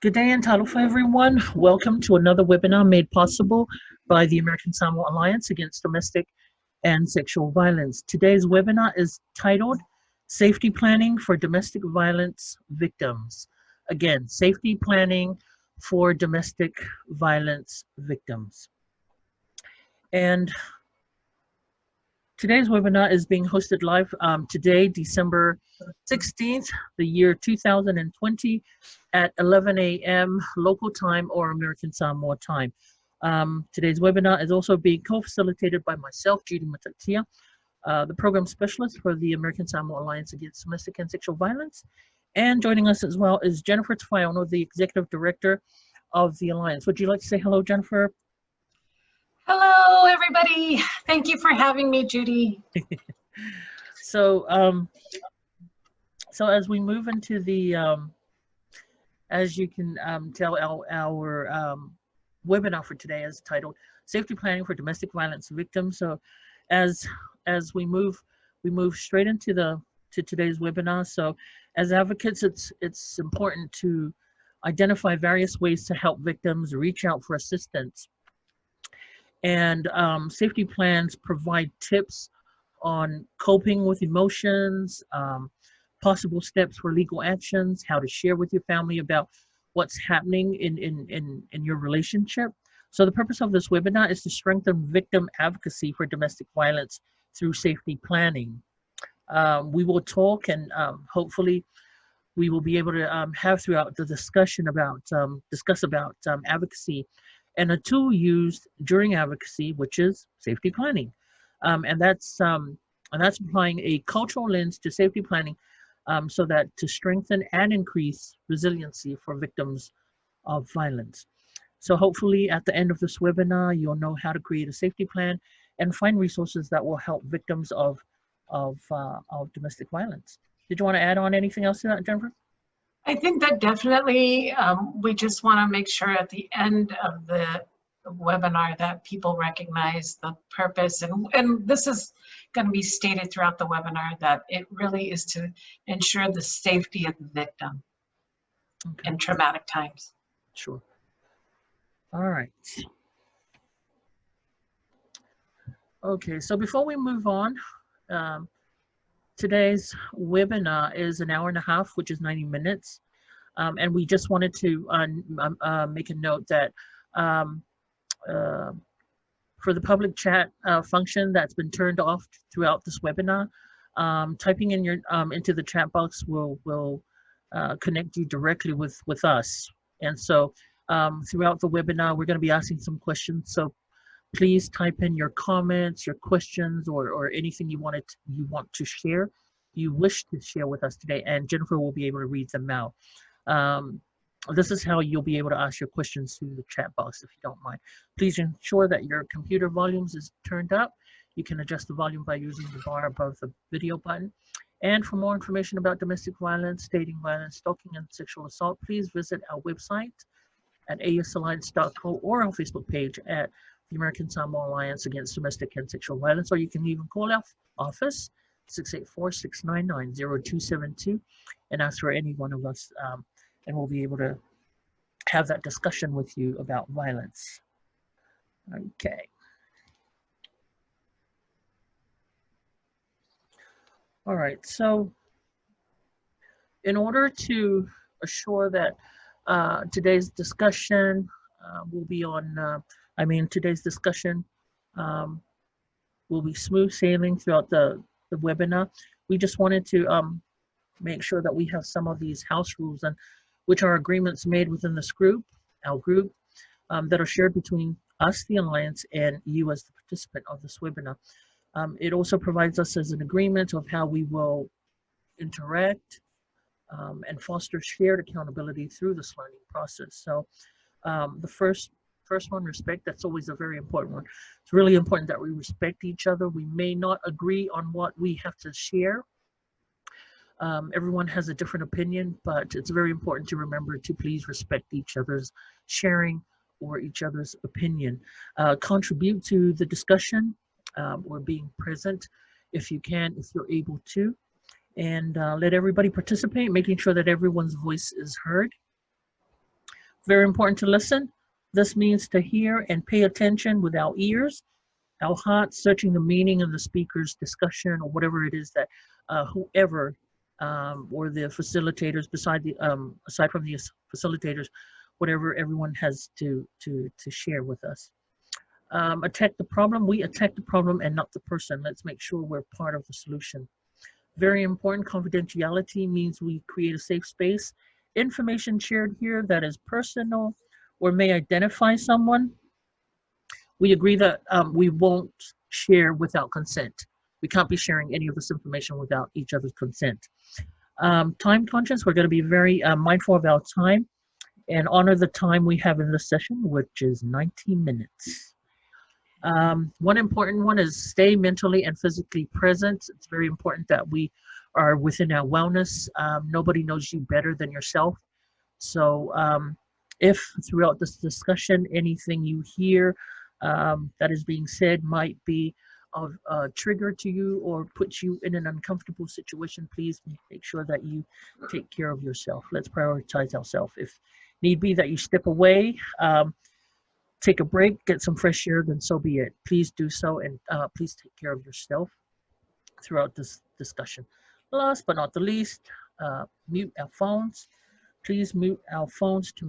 Good day and talofa, everyone. Welcome to another webinar made possible by the American Samoa Alliance Against Domestic and Sexual Violence. Today's webinar is titled Safety Planning for Domestic Violence Victims. Again, safety planning for domestic violence victims. And today's webinar is being hosted live today, December 16th, the year 2020 at 11 a.m. local time or American Samoa time. Today's webinar is also being co-facilitated by myself, Judy Matatia, the program specialist for the American Samoa Alliance Against Domestic and Sexual Violence. And joining us as well is Jennifer Tafiono, the Executive Director of the Alliance. Would you like to say hello, Jennifer? Hello, everybody. Thank you for having me, Judy. So as we move into the, as you can tell, our webinar for today is titled Safety Planning for Domestic Violence Victims. So as we move straight into today's webinar. So as advocates, it's important to identify various ways to help victims reach out for assistance. And safety plans provide tips on coping with emotions, possible steps for legal actions, how to share with your family about what's happening in your relationship. So the purpose of this webinar is to strengthen victim advocacy for domestic violence through safety planning. We will talk and hopefully we will be able to have throughout the discussion about, discuss about advocacy and a tool used during advocacy, which is safety planning. And that's applying a cultural lens to safety planning so that to strengthen and increase resiliency for victims of violence. So hopefully at the end of this webinar, you'll know how to create a safety plan and find resources that will help victims of domestic violence. Did you want to add on anything else to that, Jennifer? I think that definitely we just want to make sure at the end of the webinar that people recognize the purpose, and this is going to be stated throughout the webinar, that it really is to ensure the safety of the victim in traumatic times. Sure. All right. Okay, so before we move on, today's webinar is an hour and a half, which is 90 minutes. And we just wanted to make a note that for the public chat function that's been turned off throughout this webinar, typing in your into the chat box will connect you directly with us. And so throughout the webinar, we're going to be asking some questions. So please type in your comments, your questions, or anything you want to share, you wish to share with us today, and Jennifer will be able to read them out. This is how you'll be able to ask your questions through the chat box, if you don't mind. Please ensure that your computer volumes is turned up. You can adjust the volume by using the bar above the video button. And for more information about domestic violence, dating violence, stalking, and sexual assault, please visit our website at asalliance.co or our Facebook page at the American Samoa Alliance Against Domestic and Sexual Violence, or you can even call our office 684-699-0272 and ask for any one of us, and we'll be able to have that discussion with you about violence. Okay. All right, so in order to assure that today's discussion will be on, today's discussion will be smooth sailing throughout the webinar. We just wanted to make sure that we have some of these house rules, and which are agreements made within this group, our group, that are shared between us, the Alliance, and you as the participant of this webinar. It also provides us as an agreement of how we will interact and foster shared accountability through this learning process. So the first one, respect. That's always a very important one. It's really important that we respect each other. We may not agree on what we have to share. Everyone has a different opinion, but it's very important to remember to please respect each other's sharing or each other's opinion. Contribute to the discussion or being present if you can, if you're able to, and let everybody participate, making sure that everyone's voice is heard. Very important to listen. This means to hear and pay attention with our ears, our hearts, searching the meaning of the speaker's discussion or whatever it is that whoever or the facilitators, aside from the facilitators, whatever everyone has to share with us. Attack the problem. We attack the problem and not the person. Let's make sure we're part of the solution. Very important, confidentiality means we create a safe space. Information shared here that is personal or may identify someone, we agree that we won't share without consent. We can't be sharing any of this information without each other's consent. Time conscious, we're going to be very mindful of our time and honor the time we have in this session, which is 90 minutes. One important one is stay mentally and physically present. It's very important that we are within our wellness. Nobody knows you better than yourself. So if throughout this discussion, anything you hear that is being said might be of trigger to you or put you in an uncomfortable situation, please make sure that you take care of yourself. Let's prioritize ourselves. If need be that you step away, take a break, get some fresh air, then so be it. Please do so, and please take care of yourself throughout this discussion. Last but not the least, mute our phones. Please mute our phones to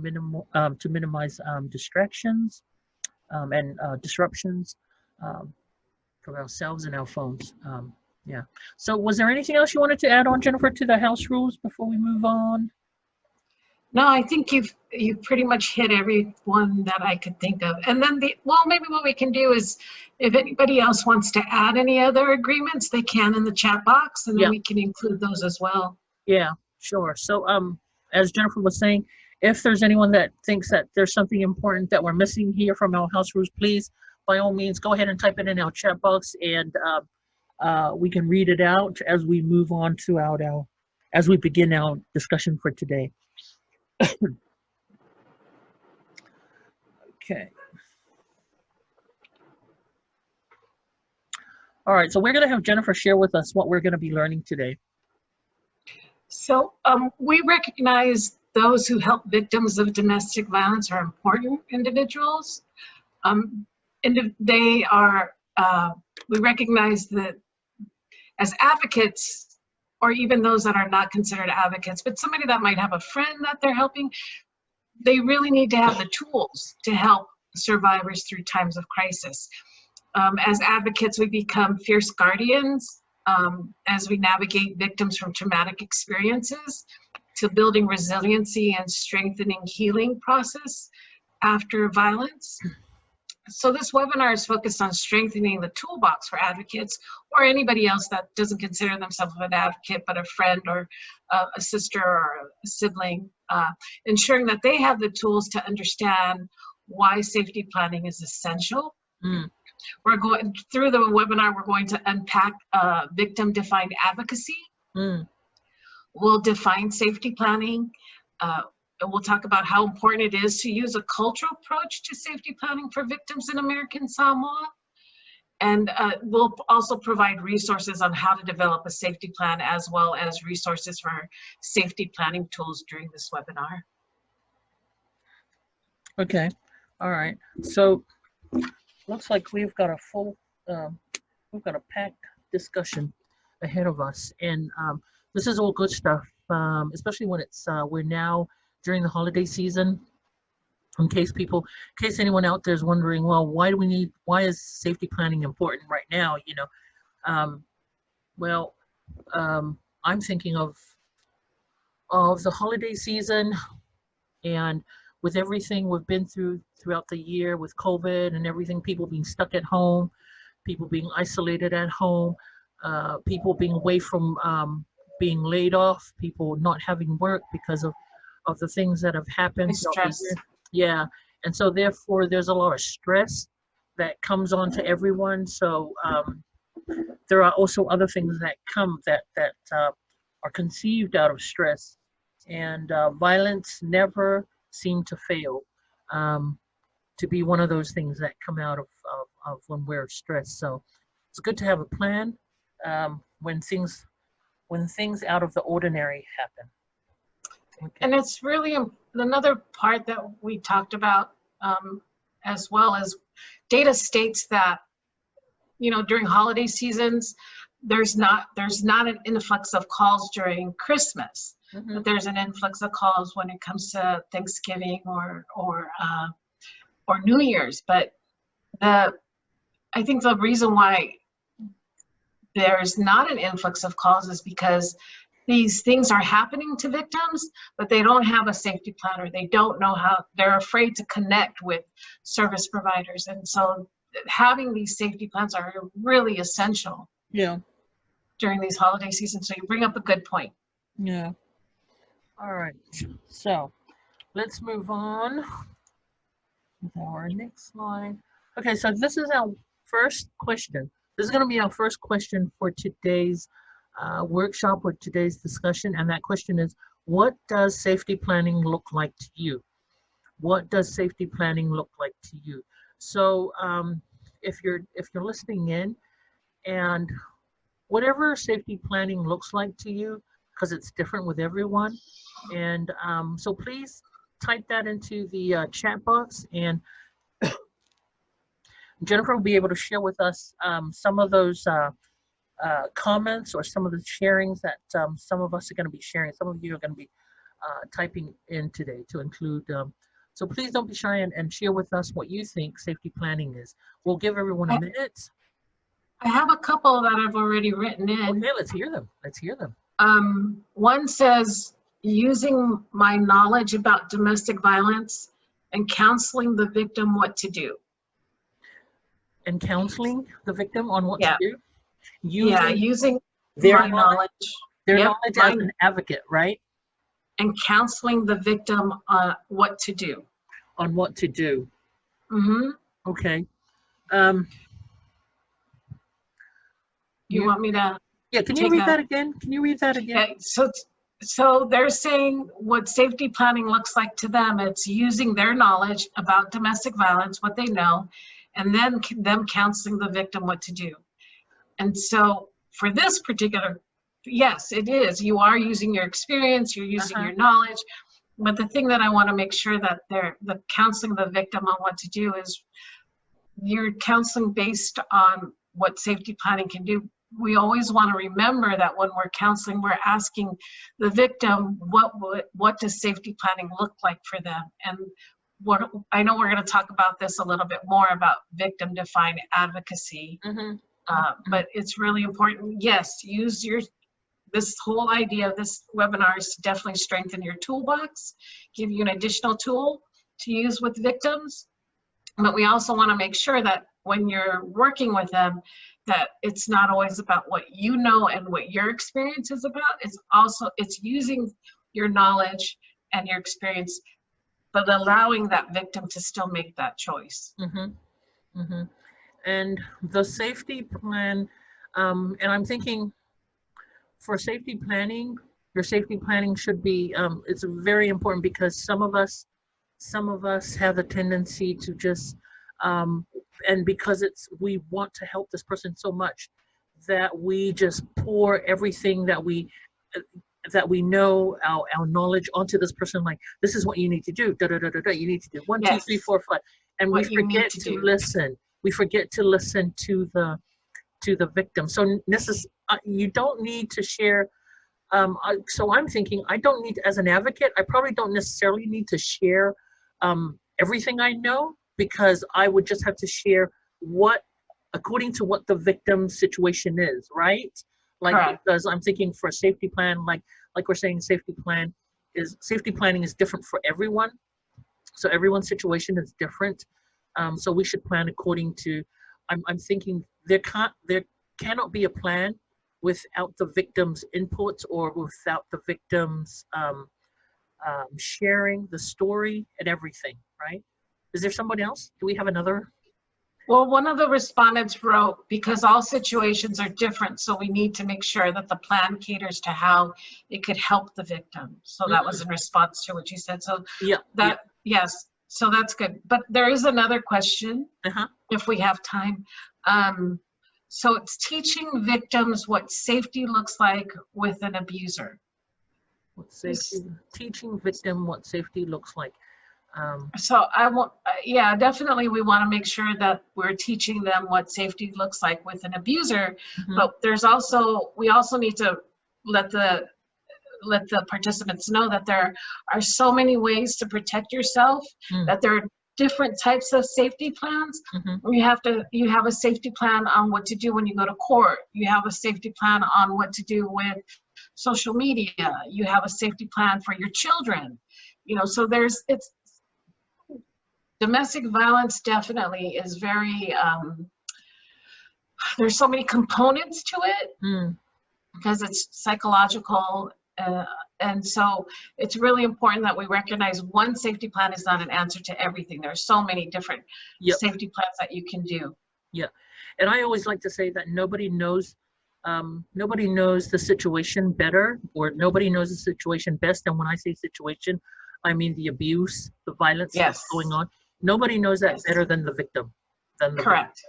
minimize distractions and disruptions from ourselves and our phones. Yeah. So was there anything else you wanted to add on, Jennifer, to the house rules before we move on? No, I think you've pretty much hit every one that I could think of. And then maybe what we can do is if anybody else wants to add any other agreements, they can in the chat box, and then we can include those as well. Yeah, sure. So as Jennifer was saying, if there's anyone that thinks that there's something important that we're missing here from our house rules, please, by all means, go ahead and type it in our chat box, and we can read it out as we move on to as we begin our discussion for today. Okay. All right, so we're going to have Jennifer share with us what we're going to be learning today. So we recognize those who help victims of domestic violence are important individuals. They are, we recognize that as advocates, or even those that are not considered advocates, but somebody that might have a friend that they're helping, they really need to have the tools to help survivors through times of crisis. As advocates, we become fierce guardians as we navigate victims from traumatic experiences to building resiliency and strengthening healing process after violence. So this webinar is focused on strengthening the toolbox for advocates or anybody else that doesn't consider themselves an advocate, but a friend or a sister or a sibling, ensuring that they have the tools to understand why safety planning is essential. We're going through the webinar, we're going to unpack victim-defined advocacy. We'll define safety planning. And we'll talk about how important it is to use a cultural approach to safety planning for victims in American Samoa. And we'll also provide resources on how to develop a safety plan, as well as resources for safety planning tools during this webinar. Okay, all right. So looks like we've got a we've got a packed discussion ahead of us. And this is all good stuff, especially when it's, we're now during the holiday season. In case anyone out there is wondering, well, why is safety planning important right now? You know, I'm thinking of the holiday season, and with everything we've been throughout the year with COVID and everything, people being stuck at home, people being isolated at home, people being away from being laid off, people not having work because of the things that have happened. Yeah, and so therefore there's a lot of stress that comes on to everyone. So there are also other things that come that are conceived out of stress, and violence never seem to fail to be one of those things that come out of when we're stressed. So it's good to have a plan when things out of the ordinary happen. Okay. And it's really another part that we talked about as well as data states that, you know, during holiday seasons, there's not an influx of calls during Christmas, but there's an influx of calls when it comes to Thanksgiving or New Year's. But I think the reason why there's not an influx of calls is because these things are happening to victims, but they don't have a safety plan, or they don't know how, they're afraid to connect with service providers. And so having these safety plans are really essential. Yeah. During these holiday seasons. So you bring up a good point. Yeah. All right. So let's move on with our next slide. Okay, so this is our first question. This is going to be our first question for today's workshop or today's discussion. And that question is, what does safety planning look like to you? What does safety planning look like to you? So if you're listening in, and whatever safety planning looks like to you, because it's different with everyone. And so please type that into the chat box, and Jennifer will be able to share with us some of those comments or some of the sharings that some of us are going to be sharing. Some of you are going to be typing in today to include. So please don't be shy and share with us what you think safety planning is. We'll give everyone a minute. I have a couple that I've already written in. Okay, let's hear them. Let's hear them. One says, using my knowledge about domestic violence and counseling the victim what to do. And counseling the victim on what to do? Using their my knowledge. Their knowledge as an advocate, right? And counseling the victim on what to do. On what to do. Mm-hmm. Okay. You want me to? Yeah, can you read that again? Can you read that again? Okay, so they're saying what safety planning looks like to them. It's using their knowledge about domestic violence, what they know, and then them counseling the victim what to do. And so for this particular, yes, it is. You are using your experience, you're using your knowledge. But the thing that I want to make sure that the counseling the victim on what to do is you're counseling based on what safety planning can do. We always want to remember that when we're counseling, we're asking the victim, what does safety planning look like for them? And I know we're going to talk about this a little bit more about victim-defined advocacy, but it's really important. Yes, use this whole idea of this webinar is to definitely strengthen your toolbox, give you an additional tool to use with victims. But we also want to make sure that when you're working with them, that it's not always about what you know and what your experience is about. It's using your knowledge and your experience, but allowing that victim to still make that choice. And the safety plan, and I'm thinking for safety planning, your safety planning should be, it's very important because some of us have a tendency to just, and because we want to help this person so much that we just pour everything that we know, our knowledge onto this person, like, this is what you need to do, you need to do 1, 2, 3, 4, 5, and we forget to listen. We forget to listen to the victim. So you don't need to share. So I'm thinking, I don't need, as an advocate, I probably don't necessarily need to share everything I know, because I would just have to share according to what the victim's situation is, right? Like, because I'm thinking for a safety plan, like we're saying, safety planning is different for everyone. So everyone's situation is different. So we should plan according to, I'm thinking there cannot be a plan without the victim's input or without the victim's sharing the story and everything, right? Is there someone else? Do we have another? Well, one of the respondents wrote, because all situations are different, so we need to make sure that the plan caters to how it could help the victim. So that was in response to what you said. So yes, so that's good. But there is another question, if we have time. So it's teaching victims what safety looks like with an abuser. What safety, teaching victim what safety looks like. So I want, yeah, definitely we want to make sure that we're teaching them what safety looks like with an abuser, but there's also, we also need to let the participants know that there are so many ways to protect yourself, that there are different types of safety plans. You have a safety plan on what to do when you go to court. You have a safety plan on what to do with social media. You have a safety plan for your children. You know, so it's domestic violence definitely is very, there's so many components to it because it's psychological. And so it's really important that we recognize one safety plan is not an answer to everything. There's so many different safety plans that you can do. Yeah. And I always like to say that nobody knows the situation better, or nobody knows the situation best. And when I say situation, I mean the abuse, the violence that's going on. Nobody knows that better than the victim. Correct.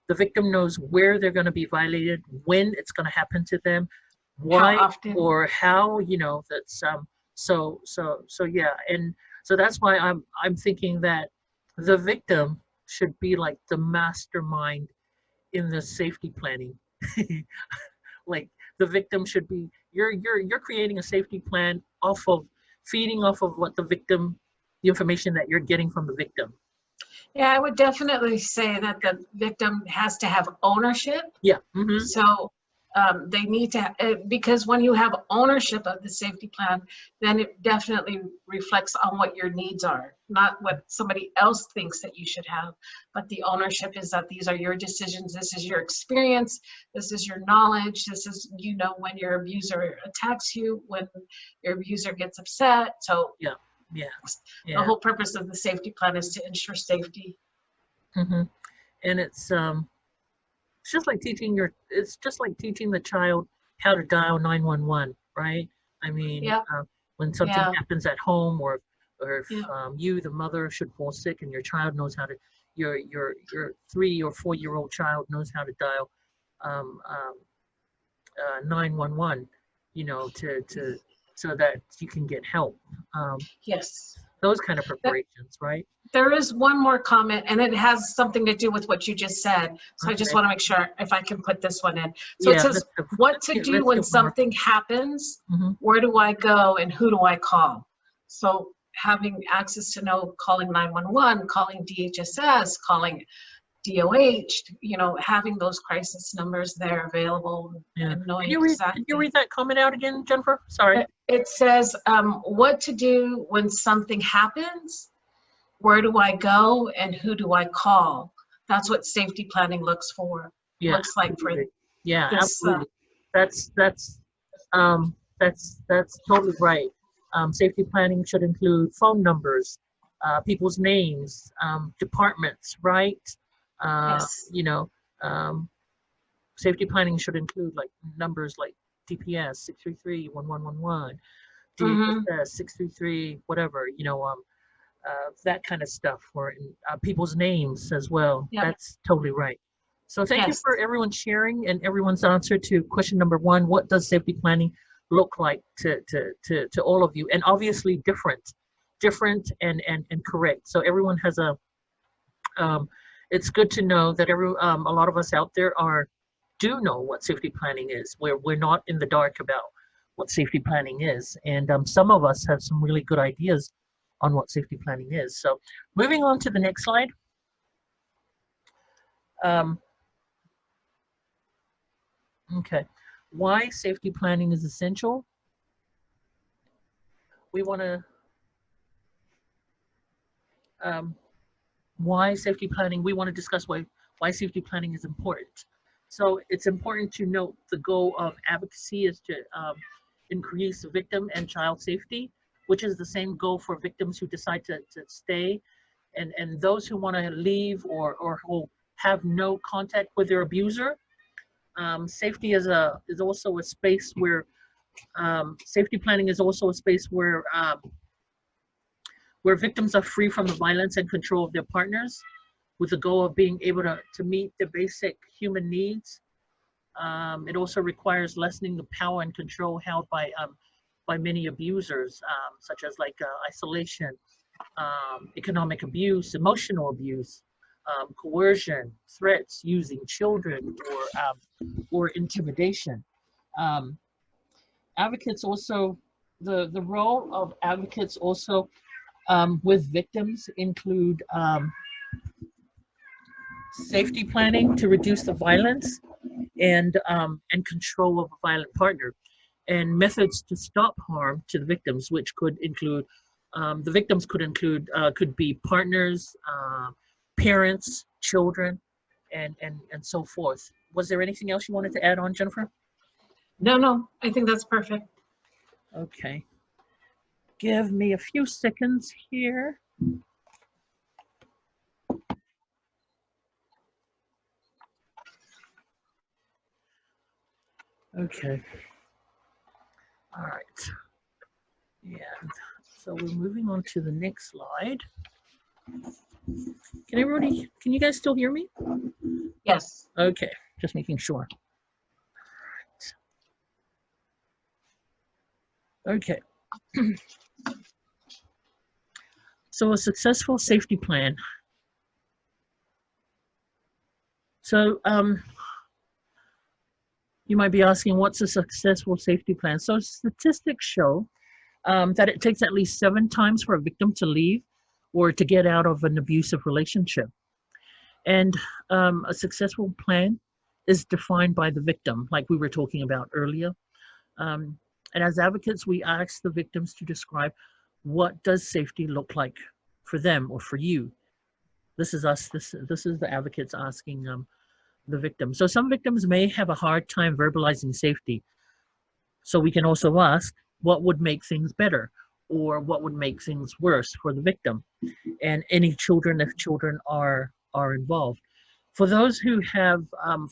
The victim knows where they're going to be violated, when it's going to happen to them, why, how often, or how, you know, that's so yeah. And so that's why I'm thinking that the victim should be like the mastermind in the safety planning. Like the victim should be, you're creating a safety plan feeding off of what the information that you're getting from the victim. Yeah, I would definitely say that the victim has to have ownership. Yeah. So they need to, because when you have ownership of the safety plan, then it definitely reflects on what your needs are, not what somebody else thinks that you should have. But the ownership is that these are your decisions. This is your experience. This is your knowledge. This is, you know, when your abuser attacks you, when your abuser gets upset. So the whole purpose of the safety plan is to ensure safety. And it's just like teaching the child how to dial 911, right? I mean, when something happens at home, or if you, the mother, should fall sick, and your child knows how to, your 3 or 4 year old child knows how to dial 911, you know, so that you can get help. Those kind of preparations, right? There is one more comment, and it has something to do with what you just said. So I just want to make sure if I can put this one in. So it says, what to do when something happens, where do I go, and who do I call? So having access to know, calling 911, calling DHSS, calling DOH, you know, having those crisis numbers there available. And knowing Can you read that comment out again, Jennifer? Sorry. It says, what to do when something happens, where do I go, and who do I call? That's what safety planning looks like for absolutely. That's totally right. Safety planning should include phone numbers, people's names, departments, right? You know, safety planning should include like numbers like DPS 633-1111, DHS 633, whatever, you know, that kind of stuff, or people's names as well. That's totally right. So thank you for everyone sharing and everyone's answer to question number 1. What does safety planning look like to all of you? And obviously different and correct. So everyone has a it's good to know that a lot of us out there do know what safety planning is. We're not in the dark about what safety planning is, and some of us have some really good ideas on what safety planning is. So moving on to the next slide. Okay, why safety planning is essential. We want to why safety planning, we want to discuss why safety planning is important. So it's important to note the goal of advocacy is to increase victim and child safety, which is the same goal for victims who decide to stay, and those who want to leave or who have no contact with their abuser. Safety is also a space where safety planning is also a space where victims are free from the violence and control of their partners, with the goal of being able to meet the basic human needs. It also requires lessening the power and control held by by many abusers, such as like isolation, economic abuse, emotional abuse, coercion, threats using children, or intimidation. Advocates also, the role of advocates also with victims include safety planning to reduce the violence and control of a violent partner, and methods to stop harm to the victims, which could include the victims could be partners, parents, children, and so forth. Was there anything else you wanted to add on, Jennifer? No, I think that's perfect. Okay. Give me a few seconds here. Okay. All right. And so we're moving on to the next slide. Can you guys still hear me? Yes. Okay, just making sure. Okay. So a successful safety plan. So you might be asking, what's a successful safety plan? So statistics show that it takes at least 7 times for a victim to leave or to get out of an abusive relationship. And a successful plan is defined by the victim, like we were talking about earlier. And as advocates, we ask the victims to describe, what does safety look like for them or for you? This is us, this is the advocates asking the victim. So some victims may have a hard time verbalizing safety. So we can also ask, what would make things better, or what would make things worse for the victim, and any children, if children are involved. For those who have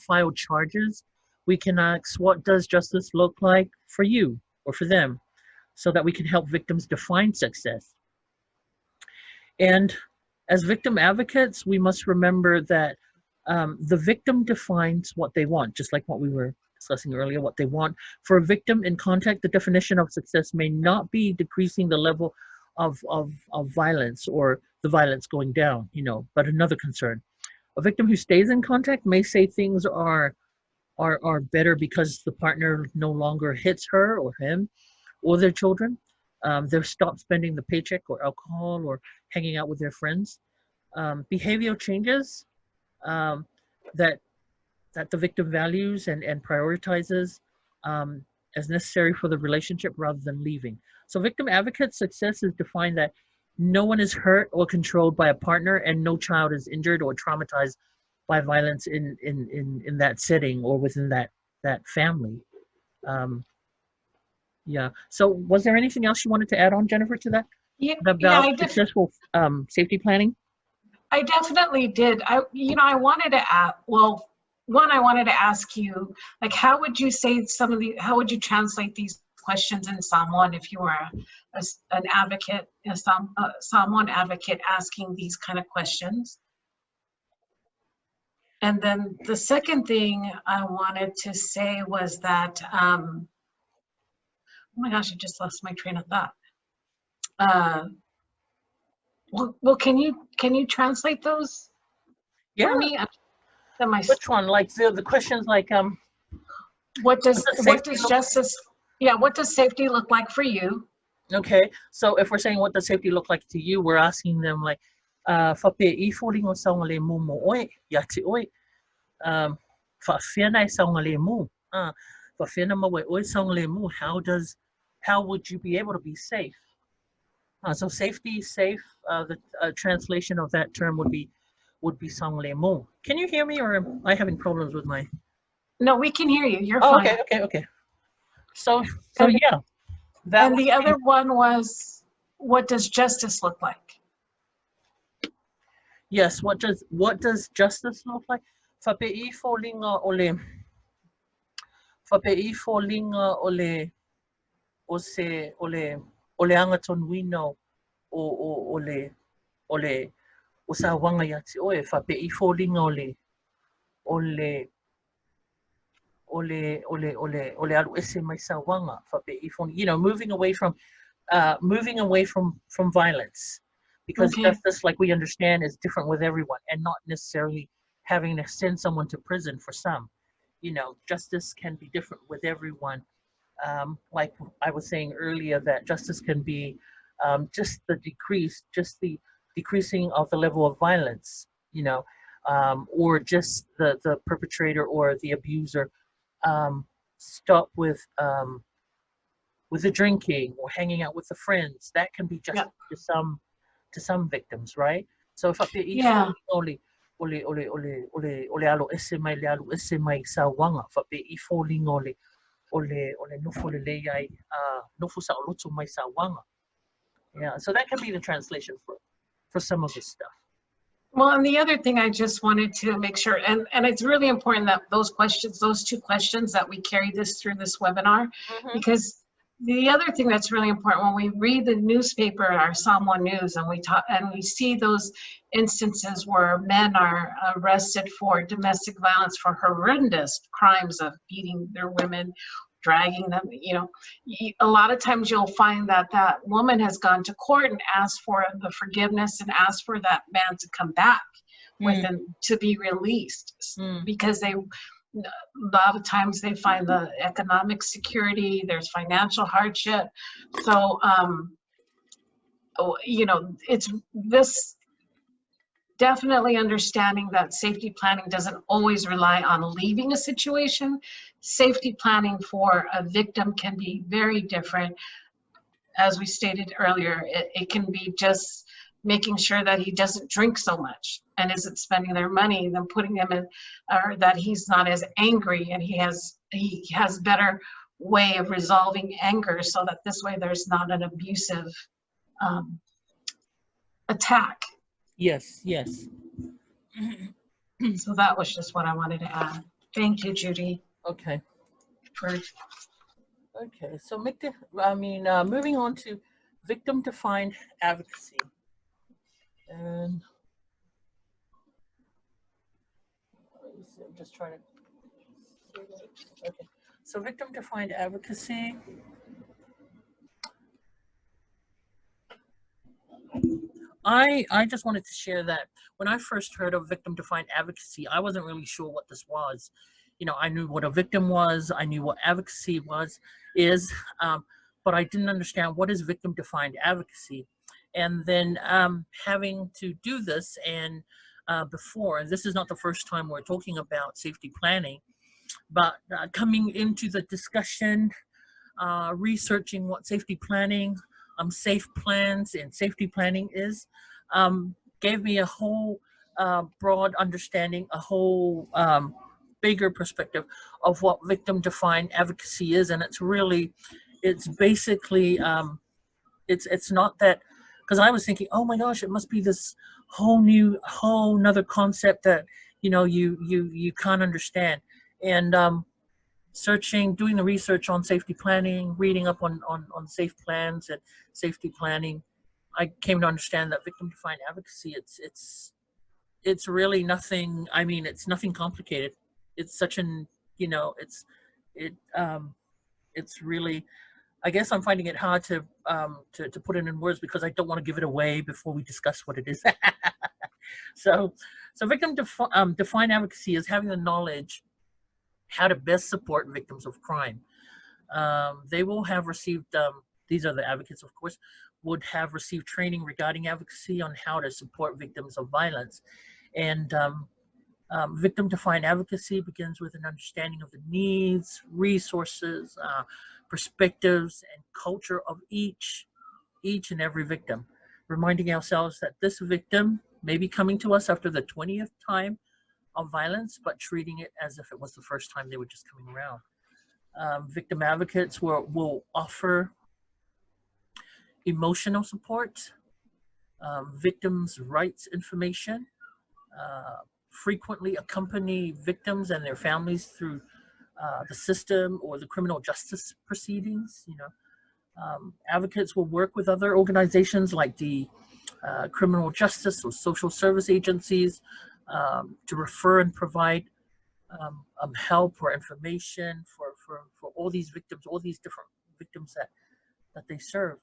filed charges, we can ask, what does justice look like for you or for them, so that we can help victims define success. And as victim advocates, we must remember that the victim defines what they want, just like what we were discussing earlier, what they want. For a victim in contact, the definition of success may not be decreasing the level of violence or the violence going down, but another concern. A victim who stays in contact may say things are better because the partner no longer hits her or him or their children. They've stopped spending the paycheck or alcohol or hanging out with their friends. Behavioral changes that the victim values and prioritizes as necessary for the relationship rather than leaving. So victim advocate success is defined that no one is hurt or controlled by a partner, and no child is injured or traumatized by violence in that setting or within that family. Yeah. So was there anything else you wanted to add on, Jennifer, to that? About successful safety planning? I definitely did. I wanted to ask, well, one, I wanted to ask you, like, how would you say how would you translate these questions in Samoan if you were an advocate, a Samoan advocate asking these kind of questions? And then the second thing I wanted to say was that, oh my gosh, I just lost my train of thought. Well, can you translate those for me? Which one? Like the questions, like what does safety look like for you? Okay, so if we're saying what does safety look like to you, we're asking them like, fape'i fōlingo saungale mu mo oi yati oi, fa'awhiana saungale mu, fa'awhiana mawe oi saungale mu. How would you be able to be safe? So safety, safe. The translation of that term would be saungale mu. Can you hear me, or am I having problems with my? No, we can hear you. You're fine. Okay. So yeah. And the other one was, what does justice look like? Yes, what does justice look like? Fape'i fōlinga ole anga tonuino o sa wanga yati oe fape'i fōlinga ole ole alu ese mai sa wanga fape ifon, you know, moving away from violence, because Okay. justice, like we understand, is different with everyone, and not necessarily having to send someone to prison for some. You know, justice can be different with everyone. Like I was saying earlier, that justice can be just the decreasing of the level of violence, you know, or just the perpetrator or the abuser um, stop with the drinking or hanging out with the friends. That can be Yeah. justice to some victims, right? So if I Yeah. ole alo ese mai le alo ese mai sa wanga fa pe I falling ole nofo le ai nofo sa oloto mai sa wanga. Yeah, so that can be the translation for some of this stuff. Well, and the other thing I just wanted to make sure, and it's really important that those questions, those two questions, that we carry this through this webinar, because the other thing that's really important when we read the newspaper, our Samoa News, and we see those instances where men are arrested for domestic violence, for horrendous crimes of beating their women, dragging them, you know, a lot of times you'll find that that woman has gone to court and asked for the forgiveness and asked for that man to come back with them, to be released, because they, a lot of times they find the economic security, there's financial hardship. So, you know, it's this definitely understanding that safety planning doesn't always rely on leaving a situation. Safety planning for a victim can be very different. As we stated earlier, it can be just making sure that he doesn't drink so much and isn't spending their money, then putting them in, or that he's not as angry and he has better way of resolving anger, so that this way there's not an abusive attack. Yes, yes. So that was just what I wanted to add. Thank you, Judy. Okay. For Okay, so moving on to victim-defined advocacy. And I'm just trying to. Okay, so victim-defined advocacy. I just wanted to share that when I first heard of victim-defined advocacy, I wasn't really sure what this was. You know, I knew what a victim was, I knew what advocacy is, but I didn't understand what is victim-defined advocacy. And then having to do this, and before, this is not the first time we're talking about safety planning, but coming into the discussion, researching what safety planning, safe plans and safety planning is, gave me a whole broad understanding, a whole bigger perspective of what victim-defined advocacy is. And it's basically, it's not that, because I was thinking, oh my gosh, it must be this whole nother concept that, you know, you can't understand. And doing the research on safety planning, reading up on safe plans and safety planning, I came to understand that victim-defined advocacy, it's really nothing. I mean, it's nothing complicated. It's such an, you know, it's really, I guess I'm finding it hard to put it in words, because I don't want to give it away before we discuss what it is. So victim-defined advocacy is having the knowledge how to best support victims of crime. They will have received, these are the advocates, of course, would have received training regarding advocacy on how to support victims of violence. And victim-defined advocacy begins with an understanding of the needs, resources, perspectives, and culture of each and every victim, reminding ourselves that this victim may be coming to us after the 20th time of violence, but treating it as if it was the first time they were just coming around. Victim advocates will offer emotional support, victims' rights information, frequently accompany victims and their families through the system or the criminal justice proceedings. You know, advocates will work with other organizations like the criminal justice or social service agencies to refer and provide help or information for all these victims, all these different victims that they serve.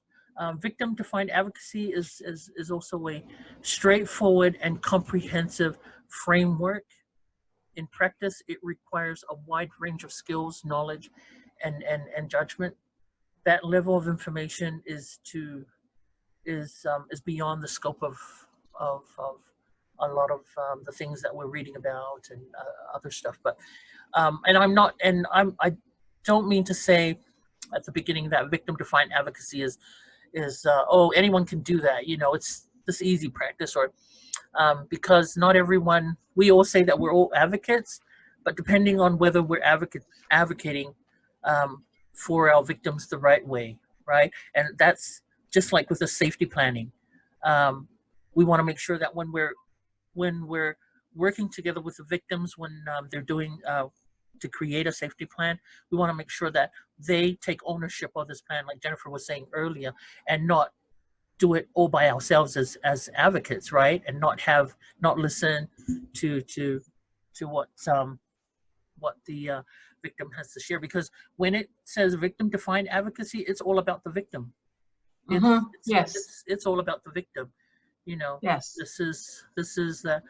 Victim-defined advocacy is also a straightforward and comprehensive framework. In practice, it requires a wide range of skills, knowledge, and judgment. That level of information is beyond the scope of a lot of the things that we're reading about and other stuff. But and I don't mean to say at the beginning that victim-defined advocacy is oh, anyone can do that. You know, it's this easy practice, or because not everyone. We all say that we're all advocates, but depending on whether we're advocating for our victims the right way, right? And that's just like with the safety planning. We want to make sure that when we're working together with the victims, when they're doing to create a safety plan, we want to make sure that they take ownership of this plan, like Jennifer was saying earlier, and not do it all by ourselves as advocates, right? And not listen to what the victim has to share. Because when it says victim-defined advocacy, it's all about the victim. Yes. It's all about the victim. You know. Yes. This is the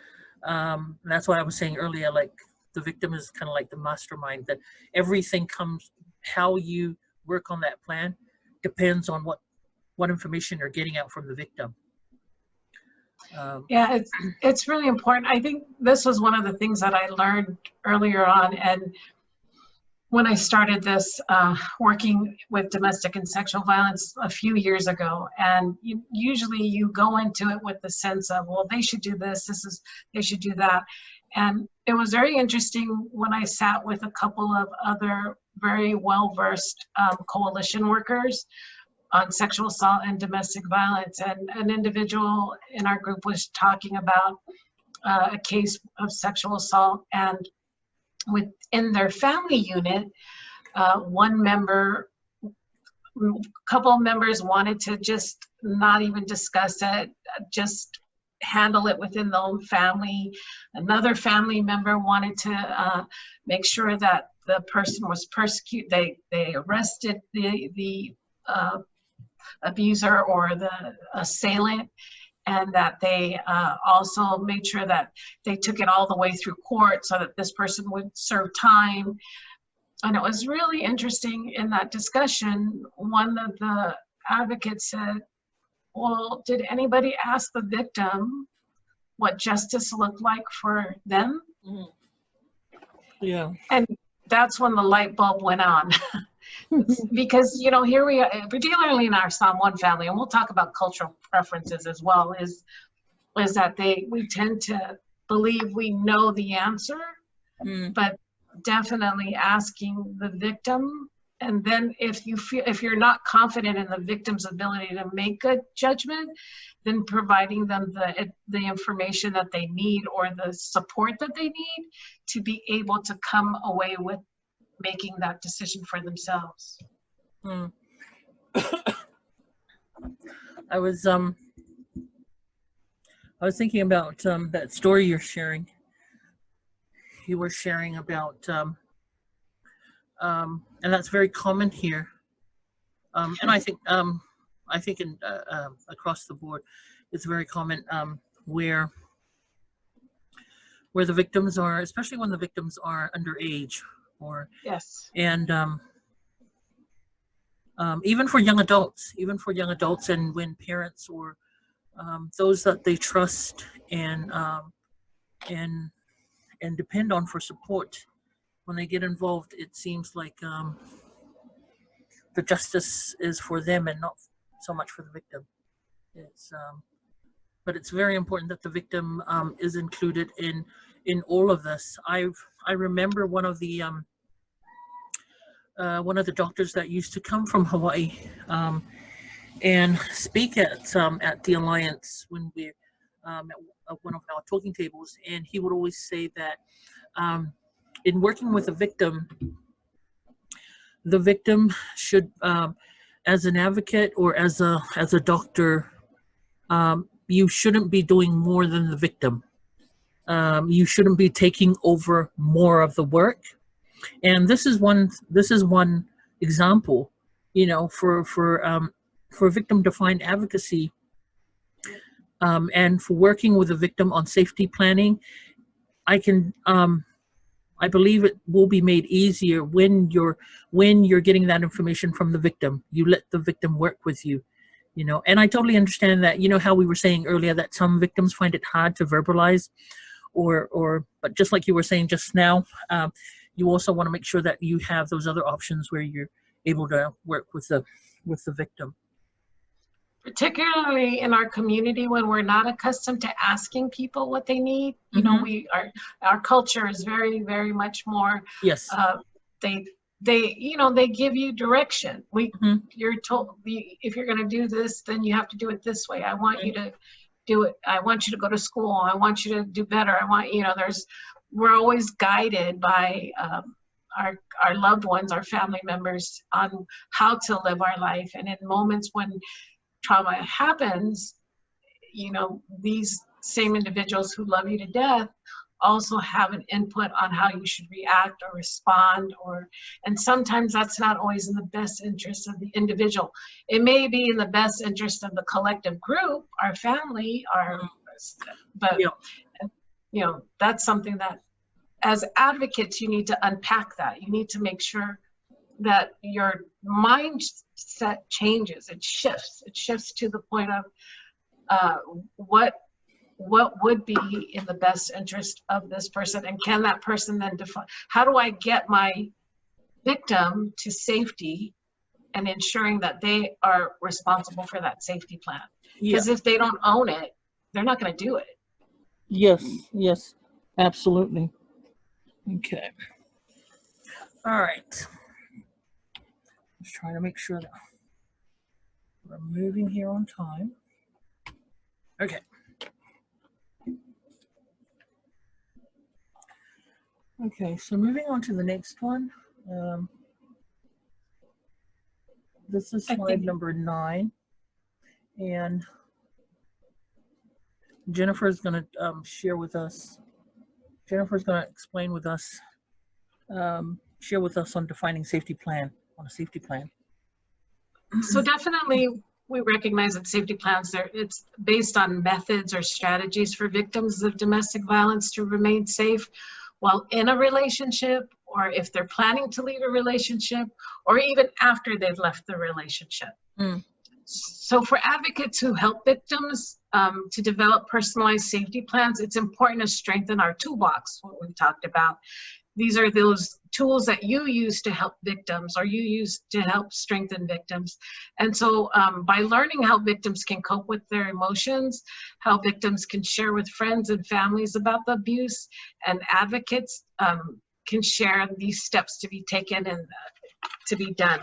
that's why I was saying earlier, like the victim is kind of like the mastermind, that everything comes, how you work on that plan depends on what information you're getting out from the victim. Yeah, it's really important. I think this was one of the things that I learned earlier on, and when I started this working with domestic and sexual violence a few years ago. And usually you go into it with the sense of, well, they should do this, they should do that. And it was very interesting when I sat with a couple of other very well-versed coalition workers on sexual assault and domestic violence. And an individual in our group was talking about a case of sexual assault, and within their family unit, couple of members wanted to just not even discuss it, just handle it within the own family. Another family member wanted to make sure that the person was persecuted. They arrested the abuser or the assailant, and that they also made sure that they took it all the way through court so that this person would serve time. And it was really interesting in that discussion, one of the advocates said, well, did anybody ask the victim what justice looked like for them? Mm. Yeah. And that's when the light bulb went on. Because, you know, here we are, particularly in our Samoan family, and we'll talk about cultural preferences as well, is that we tend to believe we know the answer, but definitely asking the victim. And then if you're not confident in the victim's ability to make a judgment, then providing them the information that they need or the support that they need to be able to come away with making that decision for themselves. I was thinking about that story you're sharing. You were sharing about and that's very common here. And I think in across the board, it's very common where the victims are, especially when the victims are underage, or yes, and even for young adults, and when parents or those that they trust and depend on for support, when they get involved, it seems like the justice is for them and not so much for the victim. But it's very important that the victim is included in all of this. I remember one of the doctors that used to come from Hawaii and speak at the Alliance when we at one of our talking tables, and he would always say that in working with a victim, the victim should, as an advocate or as a doctor, you shouldn't be doing more than the victim. You shouldn't be taking over more of the work. And this is one example, you know, for victim-defined advocacy, and for working with a victim on safety planning. I believe it will be made easier when you're getting that information from the victim. You let the victim work with you, you know. And I totally understand that, you know, how we were saying earlier that some victims find it hard to verbalize, but just like you were saying just now, you also want to make sure that you have those other options where you're able to work with the victim. Particularly in our community when we're not accustomed to asking people what they need. You know, our culture is very, very much more, Yes. They give you direction. You're told, if you're going to do this, then you have to do it this way. I want you to do it. I want you to go to school. I want you to do better. We're always guided by our loved ones, our family members, on how to live our life. And in moments when trauma happens, you know, these same individuals who love you to death also have an input on how you should react or respond, and sometimes that's not always in the best interest of the individual. It may be in the best interest of the collective group, our family, but you know, that's something that as advocates you need to unpack. That you need to make sure that your mindset changes. It shifts to the point of what would be in the best interest of this person, and can that person then define, how do I get my victim to safety and ensuring that they are responsible for that safety plan? Because if they don't own it, they're not going to do it. Yes, absolutely. Okay. All right. Just trying to make sure that we're moving here on time. Okay. Okay, so moving on to the next one. This is slide number 9. And Jennifer is going to share with us. Jennifer's going to explain with us, share with us on defining safety plan, on a safety plan. So definitely we recognize that safety plans, it's based on methods or strategies for victims of domestic violence to remain safe while in a relationship, or if they're planning to leave a relationship, or even after they've left the relationship. So for advocates who help victims to develop personalized safety plans, it's important to strengthen our toolbox, what we've talked about. These are those tools that you use to help victims, or you use to help strengthen victims. And so by learning how victims can cope with their emotions, how victims can share with friends and families about the abuse, and advocates can share these steps to be taken and to be done.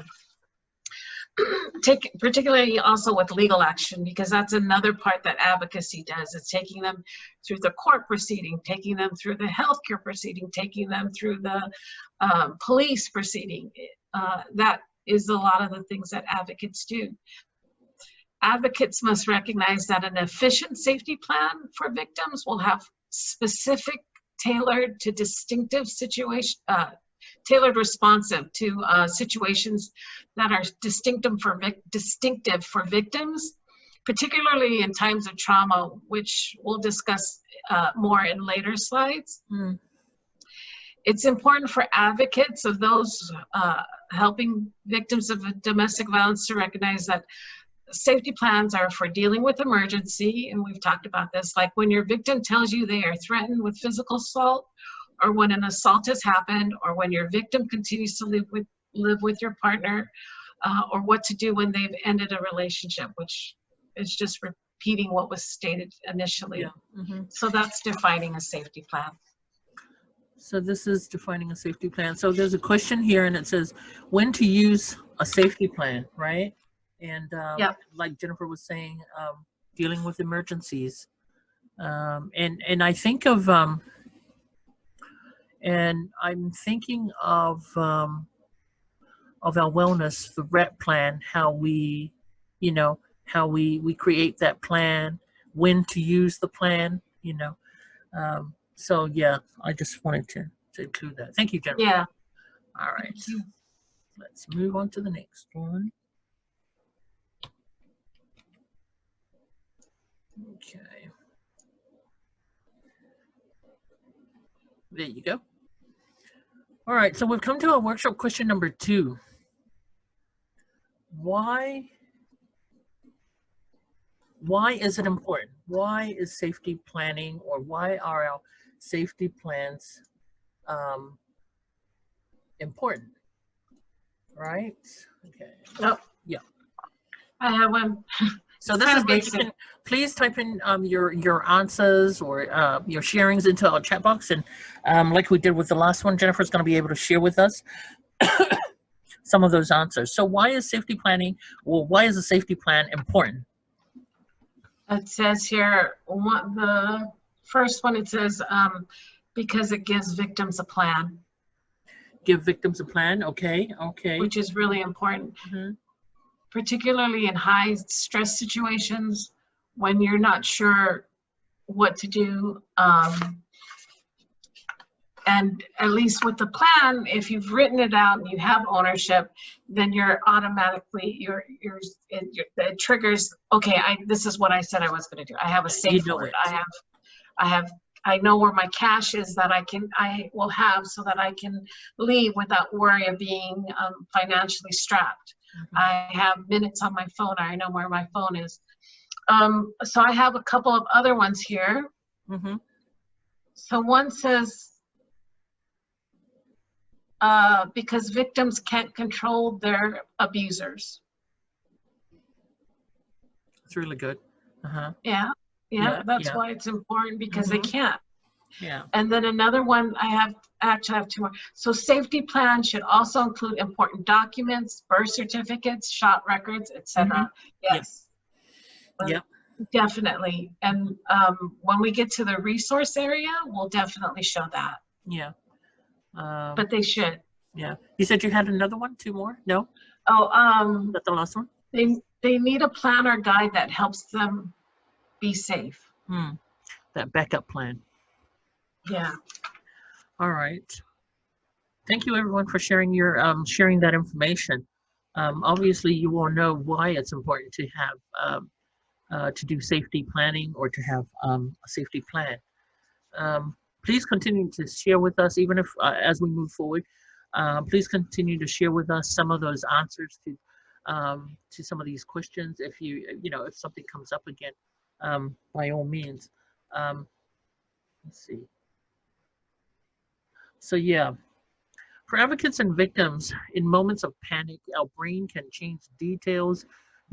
Particularly also with legal action, because that's another part that advocacy does. It's taking them through the court proceeding, taking them through the healthcare proceeding, taking them through the police proceeding. That is a lot of the things that advocates do. Advocates must recognize that an efficient safety plan for victims will have specific, tailored to distinctive situation, tailored responsive to situations that are distinctive for victims, particularly in times of trauma, which we'll discuss more in later slides. It's important for advocates of those helping victims of domestic violence to recognize that safety plans are for dealing with emergency, and we've talked about this, like when your victim tells you they are threatened with physical assault, or when an assault has happened, or when your victim continues to live with your partner, or what to do when they've ended a relationship, which is just repeating what was stated initially. So that's defining a safety plan. So this is defining a safety plan. So there's a question here, and it says when to use a safety plan, right? And like Jennifer was saying, dealing with emergencies. And I think of, and I'm thinking of our wellness, the REP plan, how we, you know, how we create that plan, when to use the plan, you know. So yeah, I just wanted to include that. Thank you, Jennifer. Yeah. All right, let's move on to the next one. Okay. There you go. All right, so we've come to our workshop question number 2. Why is it important? Why is safety planning, or why are our safety plans important? Right? Okay. Oh, yeah. I have one. So this is basic. Please type in your answers or your sharings into our chat box, and like we did with the last one, Jennifer's going to be able to share with us some of those answers. So why is safety planning, or why is a safety plan important? It says here, the first one, it says because it gives victims a plan. Give victims a plan. Okay. Which is really important. Mm-hmm. Particularly in high stress situations when you're not sure what to do. And at least with the plan, if you've written it out and you have ownership, then you're automatically, it triggers, okay, this is what I said I was going to do. I have a safe word. I know where my cash is that I will have, so that I can leave without worry of being financially strapped. Mm-hmm. I have minutes on my phone. I know where my phone is. So I have a couple of other ones here. Mm-hmm. So one says, because victims can't control their abusers. It's really good. Uh-huh. Yeah, that's why it's important, because they can't. Yeah. And then another one, I actually have 2 more. So safety plans should also include important documents, birth certificates, shot records, etc. Mm-hmm. Yes. Yep. Definitely. And when we get to the resource area, we'll definitely show that. Yeah. But they should. Yeah. You said you had another one? 2 more? No? Oh, is that the last one? They need a plan or guide that helps them be safe. That backup plan. Yeah. All right. Thank you, everyone, for sharing your sharing that information. Obviously, you all know why it's important to have to do safety planning, or to have a safety plan. Please continue to share with us, even if as we move forward. Please continue to share with us some of those answers to some of these questions. If if something comes up again, by all means. Let's see. So yeah, for advocates and victims, in moments of panic, our brain can change details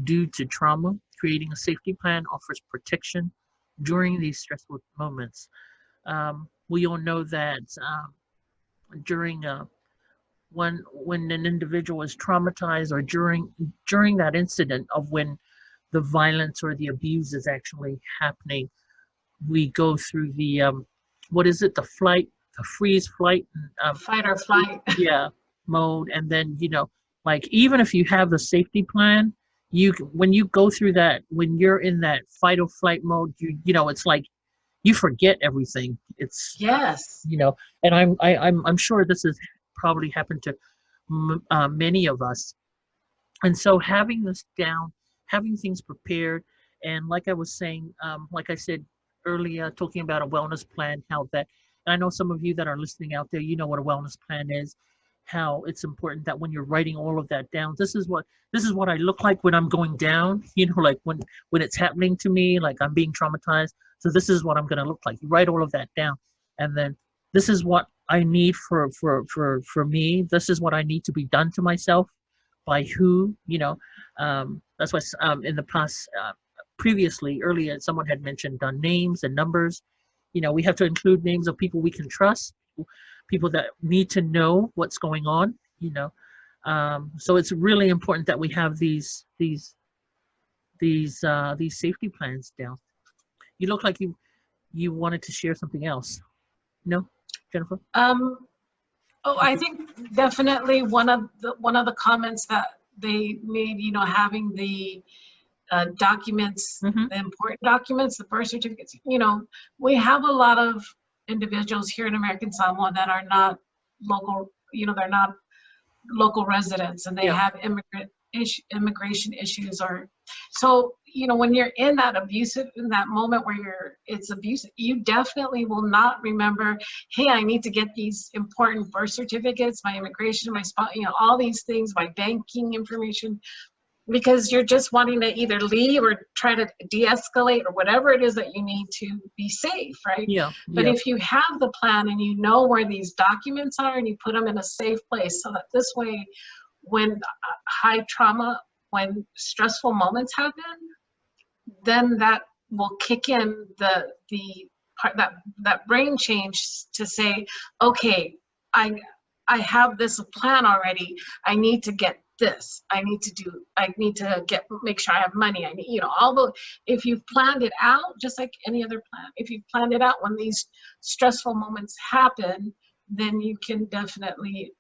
due to trauma. Creating a safety plan offers protection during these stressful moments. We all know that during when an individual is traumatized, or during that incident of when the violence or the abuse is actually happening, we go through the the freeze, flight, fight or flight mode. And then like, even if you have the safety plan, when you go through that, when you're in that fight or flight mode, it's like you forget everything. It's and I'm sure this has probably happened to many of us. And so having this down, having things prepared, and like I was saying, like I said earlier, talking about a wellness plan, how that, and I know some of you that are listening out there, you know what a wellness plan is, how it's important that when you're writing all of that down, this is what I look like when I'm going down, like when it's happening to me, like I'm being traumatized. So this is what I'm going to look like. You write all of that down, and then this is what I need for me. This is what I need to be done to myself by who, that's why in the past, previously, earlier, someone had mentioned names and numbers. We have to include names of people we can trust, people that need to know what's going on, so it's really important that we have these safety plans down. You look like you wanted to share something else. No, Jennifer? I think definitely one of the comments that they made, having the documents, the important documents, the birth certificates, we have a lot of individuals here in American Samoa that are not local, they're not local residents, and they Yeah. have immigration issues, or so, when you're in that moment where it's abusive, you definitely will not remember, hey, I need to get these important birth certificates, my immigration, my spot, all these things, my banking information, because you're just wanting to either leave or try to de-escalate or whatever it is that you need to be safe, right? Yeah. But Yeah. if you have the plan and you know where these documents are and you put them in a safe place, so that this way, when high trauma, when stressful moments happen, then that will kick in the part, that brain change to say, okay, I have this plan already. I need to get this. I need to make sure I have money. I need, if you've planned it out, just like any other plan, if you've planned it out, when these stressful moments happen, then you can definitely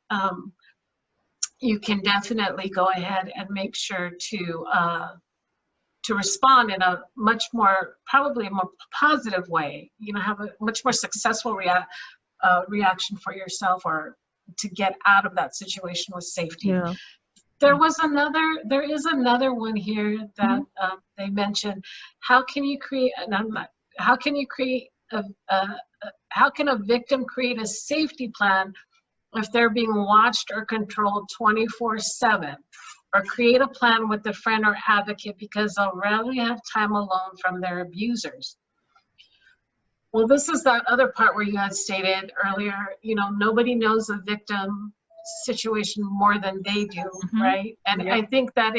go ahead and make sure to respond in a much more, probably a more positive way, have a much more successful reaction for yourself, or to get out of that situation with safety. Yeah. There is another one here that they mentioned. How can you create how can a victim create a safety plan if they're being watched or controlled 24/7? Or create a plan with a friend or advocate because they'll rarely have time alone from their abusers. Well, this is that other part where you had stated earlier, nobody knows the victim situation more than they do, right? And Yep. I think that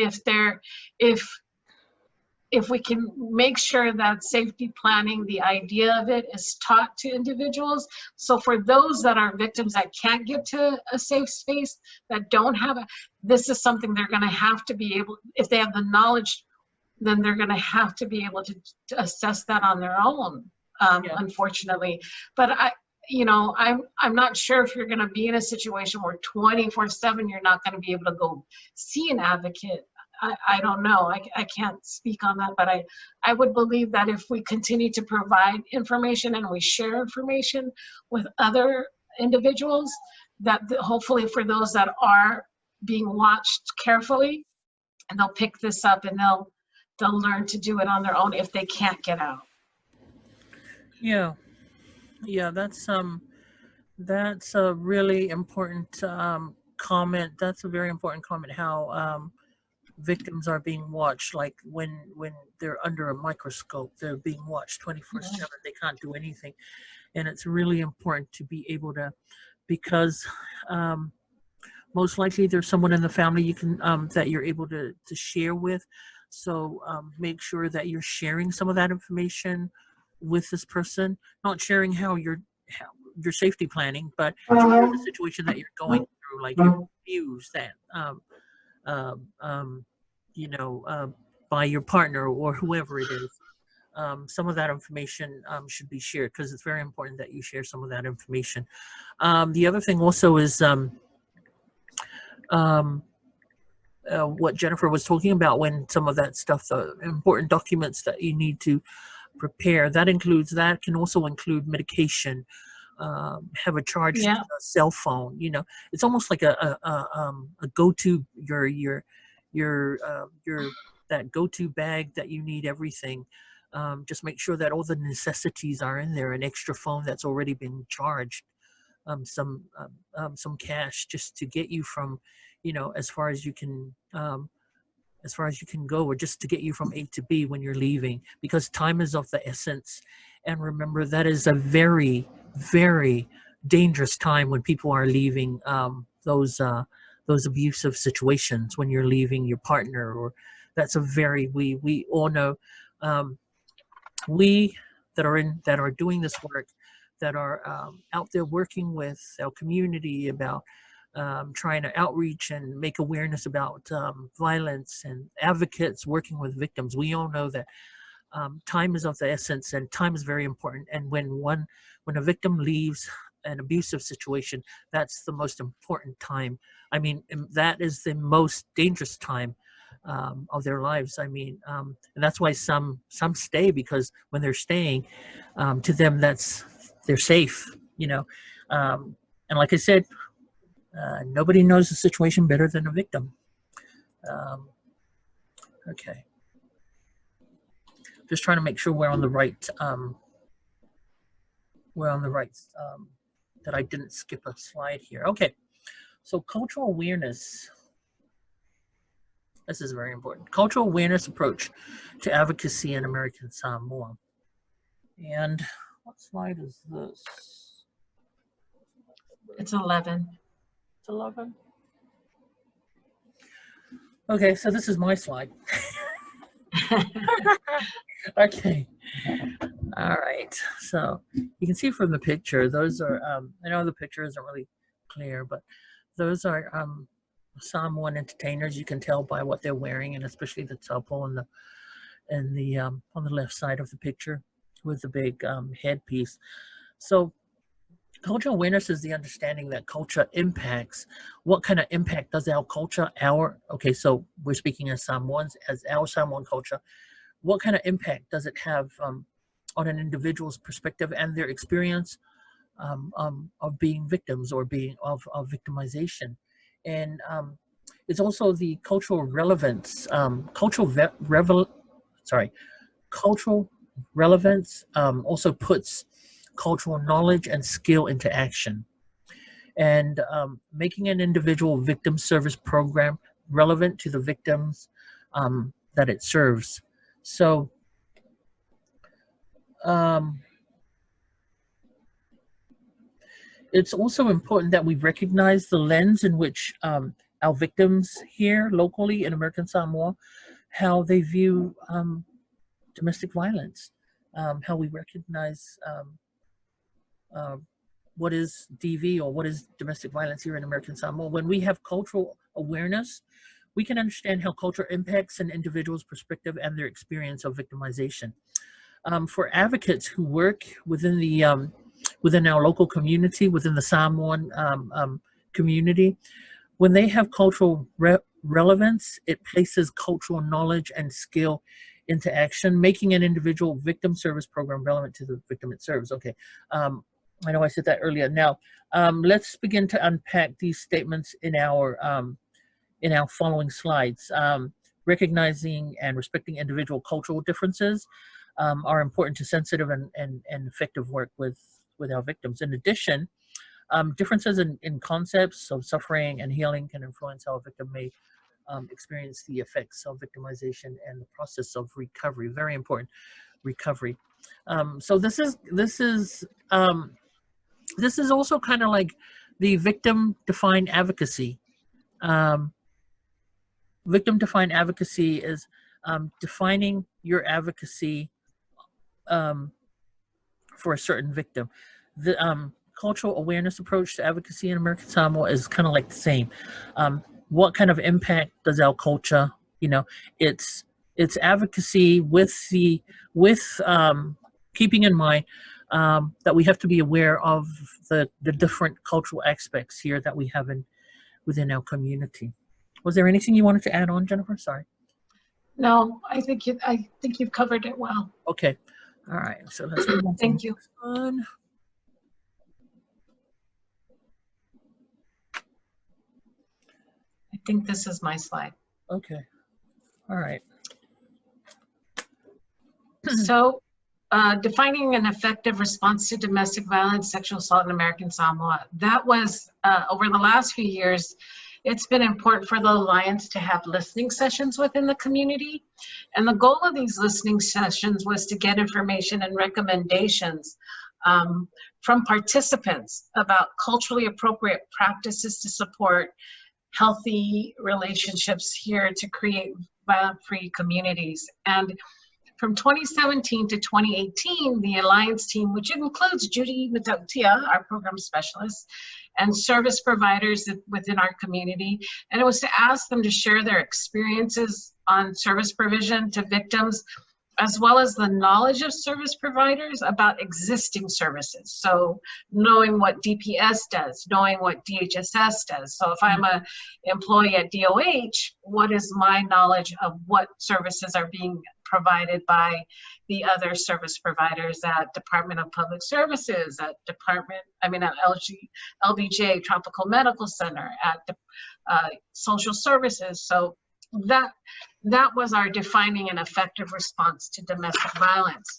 if we can make sure that safety planning, the idea of it, is taught to individuals. So for those that are victims that can't get to a safe space, that don't have this is something they're going to have to be able, if they have the knowledge, then they're going to have to be able to assess that on their own, unfortunately. But I'm not sure if you're going to be in a situation where 24/7 you're not going to be able to go see an advocate. I don't know. I can't speak on that, but I would believe that if we continue to provide information and we share information with other individuals, that hopefully for those that are being watched carefully, and they'll pick this up and they'll learn to do it on their own if they can't get out. Yeah. That's a really important comment. That's a very important comment. How victims are being watched, like when they're under a microscope, they're being watched 24/7. They can't do anything, and it's really important to be able to, because most likely there's someone in the family you can that you're able to share with. So make sure that you're sharing some of that information with this person, not sharing how your safety planning, but sharing the situation that you're going through, like your views that by your partner or whoever it is. Some of that information should be shared, because it's very important that you share some of that information. The other thing also is what Jennifer was talking about, when some of that stuff, the important documents that you need to prepare, that can also include medication, have a charged cell phone. It's almost like a go-to, your that go-to bag that you need everything. Just make sure that all the necessities are in there. An extra phone that's already been charged, some cash, just to get you from, as far as you can go, or just to get you from A to B when you're leaving, because time is of the essence. And remember, that is a very, very dangerous time when people are leaving those abusive situations, when you're leaving your partner. Or that's a very, we all know, we that are doing this work, that are out there working with our community about trying to outreach and make awareness about violence, and advocates working with victims. We all know that time is of the essence, and time is very important. And when a victim leaves an abusive situation, that's the most important time. I mean, that is the most dangerous time of their lives. I mean, and that's why some stay, because when they're staying, to them, that's they're safe, and like I said, nobody knows the situation better than a victim. Okay, just trying to make sure we're on the right that I didn't skip a slide here. Okay, so cultural awareness. This is very important. Cultural awareness approach to advocacy in American Samoa. And what slide is this? It's 11. It's 11? Okay, so this is my slide. Okay. All right. So you can see from the picture, those are, I know the picture isn't really clear, but those are Samoan entertainers. You can tell by what they're wearing, and especially the taupo on the left side of the picture with the big headpiece. So cultural awareness is the understanding that culture impacts. What kind of impact does our culture, okay, so we're speaking as Samoans, as our Samoan culture, what kind of impact does it have on an individual's perspective and their experience of being victims or being of victimization? And it's also the cultural relevance, cultural relevance also puts cultural knowledge and skill into action, and making an individual victim service program relevant to the victims that it serves. So it's also important that we recognize the lens in which our victims here locally in American Samoa, how they view domestic violence, how we recognize what is DV or what is domestic violence here in American Samoa. When we have cultural awareness, we can understand how culture impacts an individual's perspective and their experience of victimization. For advocates who work within the within our local community, within the Samoan community, when they have cultural relevance, it places cultural knowledge and skill into action, making an individual victim service program relevant to the victim it serves. Okay, I know I said that earlier. Now, let's begin to unpack these statements in our following slides. Recognizing and respecting individual cultural differences are important to sensitive and effective work with our victims. In addition, differences in concepts of suffering and healing can influence how a victim may experience the effects of victimization and the process of recovery. Very important, recovery. So this is also kind of like the victim-defined advocacy. Victim-defined advocacy is defining your advocacy for a certain victim. The cultural awareness approach to advocacy in American Samoa is kind of like the same. What kind of impact does our culture, it's advocacy with keeping in mind that we have to be aware of the different cultural aspects here that we have within our community. Was there anything you wanted to add on, Jennifer? Sorry. No, I think you've covered it well. Okay. All right. So let's move on. Thank you. I think this is my slide. Okay. All right. So, defining an effective response to domestic violence, sexual assault in American Samoa. That was, over the last few years, it's been important for the Alliance to have listening sessions within the community. And the goal of these listening sessions was to get information and recommendations from participants about culturally appropriate practices to support healthy relationships here to create violent-free communities. And from 2017 to 2018, the Alliance team, which includes Judy Matautia, our program specialist, and service providers within our community, and it was to ask them to share their experiences on service provision to victims as well as the knowledge of service providers about existing services. So knowing what DPS does, knowing what DHSS does. So if I'm an employee at DOH, what is my knowledge of what services are being provided by the other service providers at Department of Public Services, at LBJ Tropical Medical Center, at Social Services. So that was our defining an effective response to domestic violence.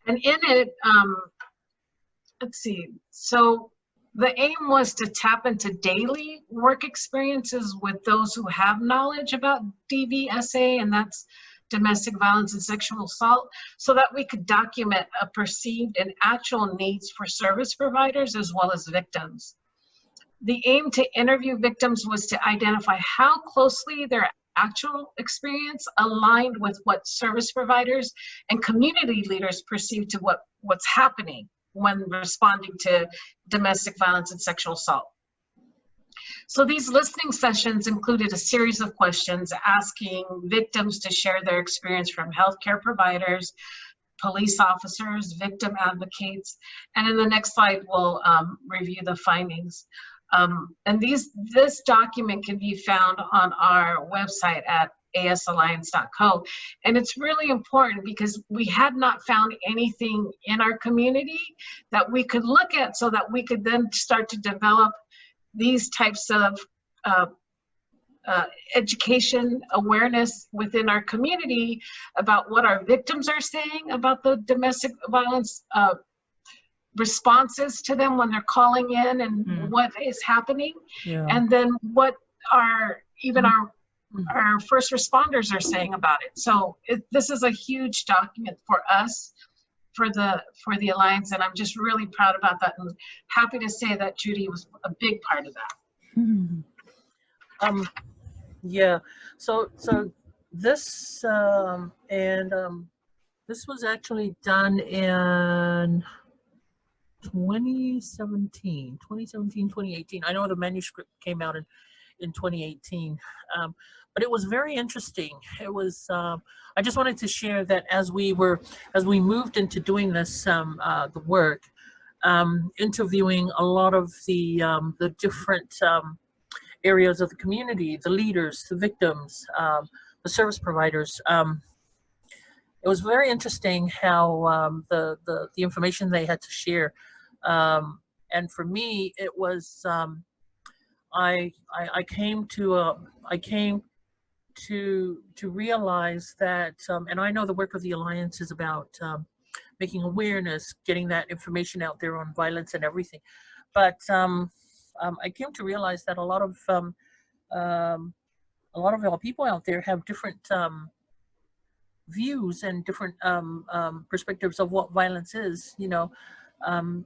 And in it, let's see, so the aim was to tap into daily work experiences with those who have knowledge about DVSA, and that's domestic violence and sexual assault, so that we could document a perceived and actual needs for service providers as well as victims. The aim to interview victims was to identify how closely their actual experience aligned with what service providers and community leaders perceive to what's happening when responding to domestic violence and sexual assault. So these listening sessions included a series of questions asking victims to share their experience from healthcare providers, police officers, victim advocates, and in the next slide we'll review the findings. And this document can be found on our website at asalliance.co. And it's really important because we had not found anything in our community that we could look at so that we could then start to develop these types of education awareness within our community about what our victims are saying about the domestic violence responses to them when they're calling in and what is happening, and then what our first responders are saying about it. So this is a huge document for us, for the Alliance, and I'm just really proud about that and happy to say that Judy was a big part of that. Yeah, so this this was actually done in 2017, 2018. I know the manuscript came out in 2018, but it was very interesting. It was, I just wanted to share that as we moved into doing this, the work, interviewing a lot of the different areas of the community, the leaders, the victims, the service providers. It was very interesting how the information they had to share. And for me, it was I came to realize that, and I know the work of the Alliance is about making awareness, getting that information out there on violence and everything, but I came to realize that a lot of our people out there have different views and different perspectives of what violence is. You know,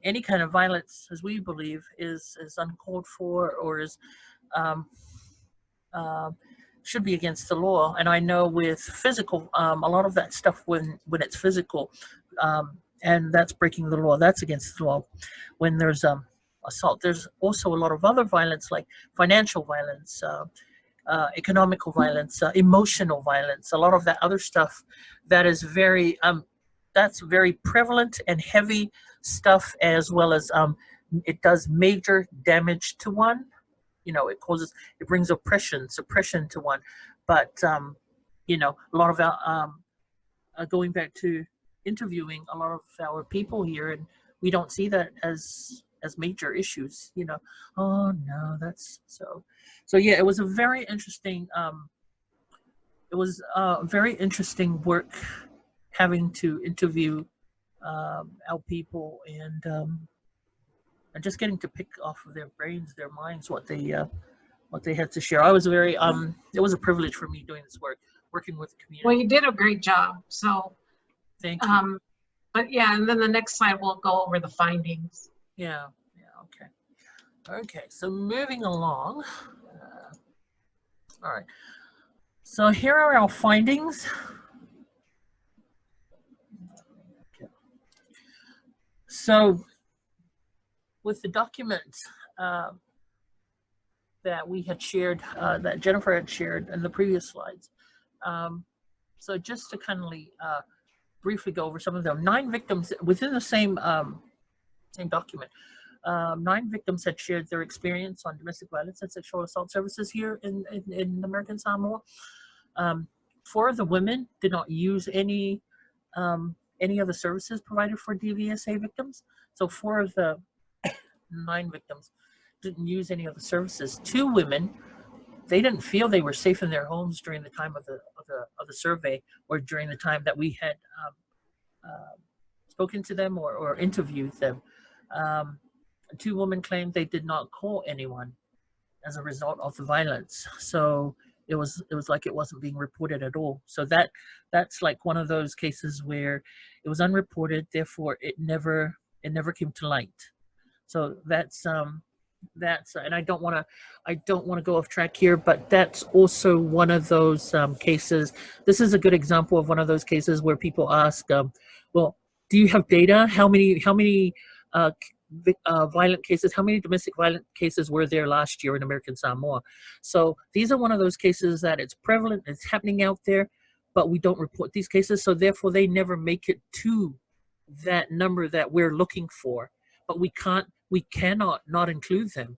any kind of violence, as we believe, is uncalled for or is should be against the law. And I know with physical, a lot of that stuff when it's physical, and that's breaking the law, that's against the law. When there's assault, there's also a lot of other violence like financial violence, economical violence, emotional violence, a lot of that other stuff that is very that's very prevalent and heavy stuff, as well as it does major damage to one. You know, it brings suppression to one. But you know, a lot of our going back to interviewing a lot of our people here, and we don't see that as major issues. You know, oh no, that's so yeah, it was a very interesting very interesting work having to interview our people and just getting to pick off of their brains, their minds, what they had to share. I was very it was a privilege for me doing this work, working with the community. Well, you did a great job. So thank you. But yeah, and then the next slide we'll go over the findings. Yeah, okay, so moving along. All right, so here are our findings. Okay. So with the document that we had shared, that Jennifer had shared in the previous slides, So just to kind of briefly go over some of them, 9 victims within the same document. 9 victims had shared their experience on domestic violence and sexual assault services here in American Samoa. 4 of the women did not use any of the services provided for DVSA victims. So 4 of the 9 victims didn't use any of the services. 2 women, they didn't feel they were safe in their homes during the time of the survey, or during the time that we had spoken to them or interviewed them. 2 women claimed they did not call anyone as a result of the violence. So it was like it wasn't being reported at all. So that's like one of those cases where it was unreported, therefore it never came to light. So that's and I don't want to go off track here, but that's also one of those cases. This is a good example of one of those cases where people ask, well, do you have data? How many violent cases, how many domestic violent cases were there last year in American Samoa? So these are one of those cases that it's prevalent, it's happening out there, but we don't report these cases. So therefore they never make it to that number that we're looking for, but we cannot not include them.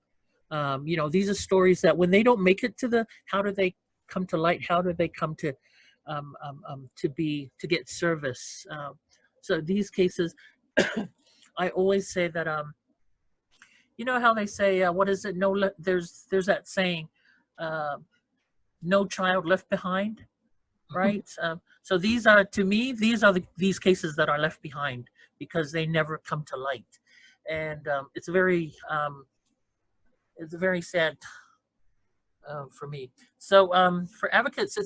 You know, these are stories that when they don't make it to how do they come to light? How do they come to get service? So these cases, I always say that, you know how they say, what is it? There's that saying, no child left behind, right? So these are, to me, these cases that are left behind because they never come to light. And it's very sad for me. So for advocates, it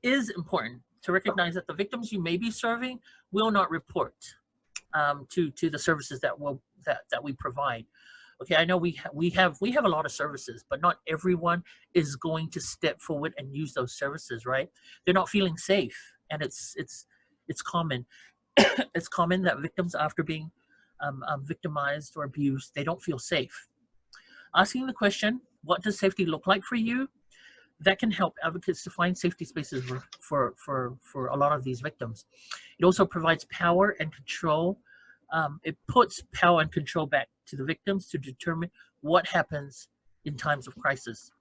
is important to recognize that the victims you may be serving will not report to the services that we provide. Okay, I know we have a lot of services, but not everyone is going to step forward and use those services, right? They're not feeling safe, and it's common. It's common that victims, after being victimized or abused, they don't feel safe. Asking the question, what does safety look like for you? That can help advocates to find safety spaces for a lot of these victims. It also provides power and control. It puts power and control back to the victims to determine what happens in times of crisis.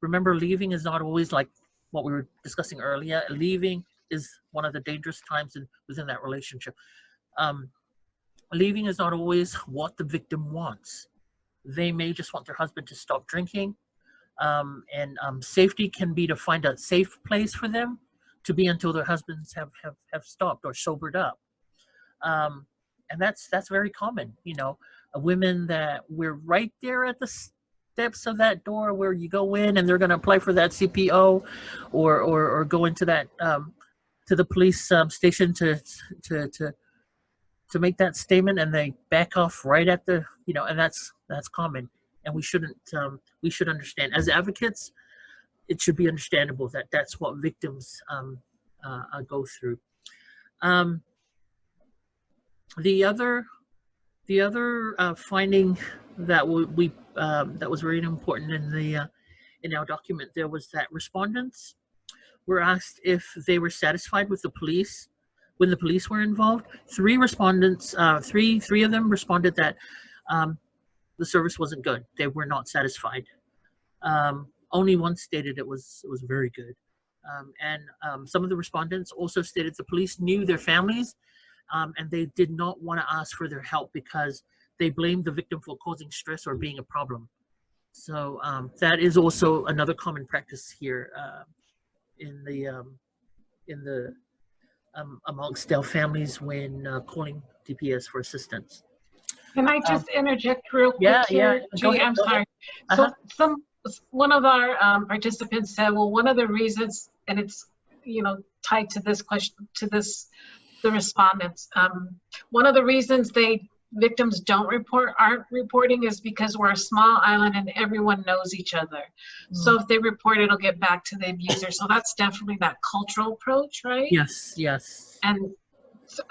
Remember, leaving is not always like what we were discussing earlier. Leaving is one of the dangerous times within that relationship. Leaving is not always what the victim wants. They may just want their husband to stop drinking. Safety can be to find a safe place for them to be until their husbands have stopped or sobered up. And that's very common, you know, women that we're right there at the steps of that door where you go in and they're going to apply for that CPO or go into that to the police station to make that statement, and they back off right at the, you know, and that's common. And we should understand, as advocates, it should be understandable that that's what victims go through. The other finding that that was very important in our document, there was that respondents were asked if they were satisfied with the police when the police were involved. 3 respondents, three of them responded that the service wasn't good. They were not satisfied. Only 1 stated it was very good. Some of the respondents also stated the police knew their families, and they did not want to ask for their help because they blamed the victim for causing stress or being a problem. So that is also another common practice here amongst our families when calling DPS for assistance. Can I just interject real quick here? Go ahead, I'm sorry. So one of our participants said, well, one of the reasons, and it's, you know, tied to this question, the respondents, one of the reasons victims aren't reporting is because we're a small island and everyone knows each other. So if they report, it'll get back to the abuser. So that's definitely that cultural approach, right? Yes. And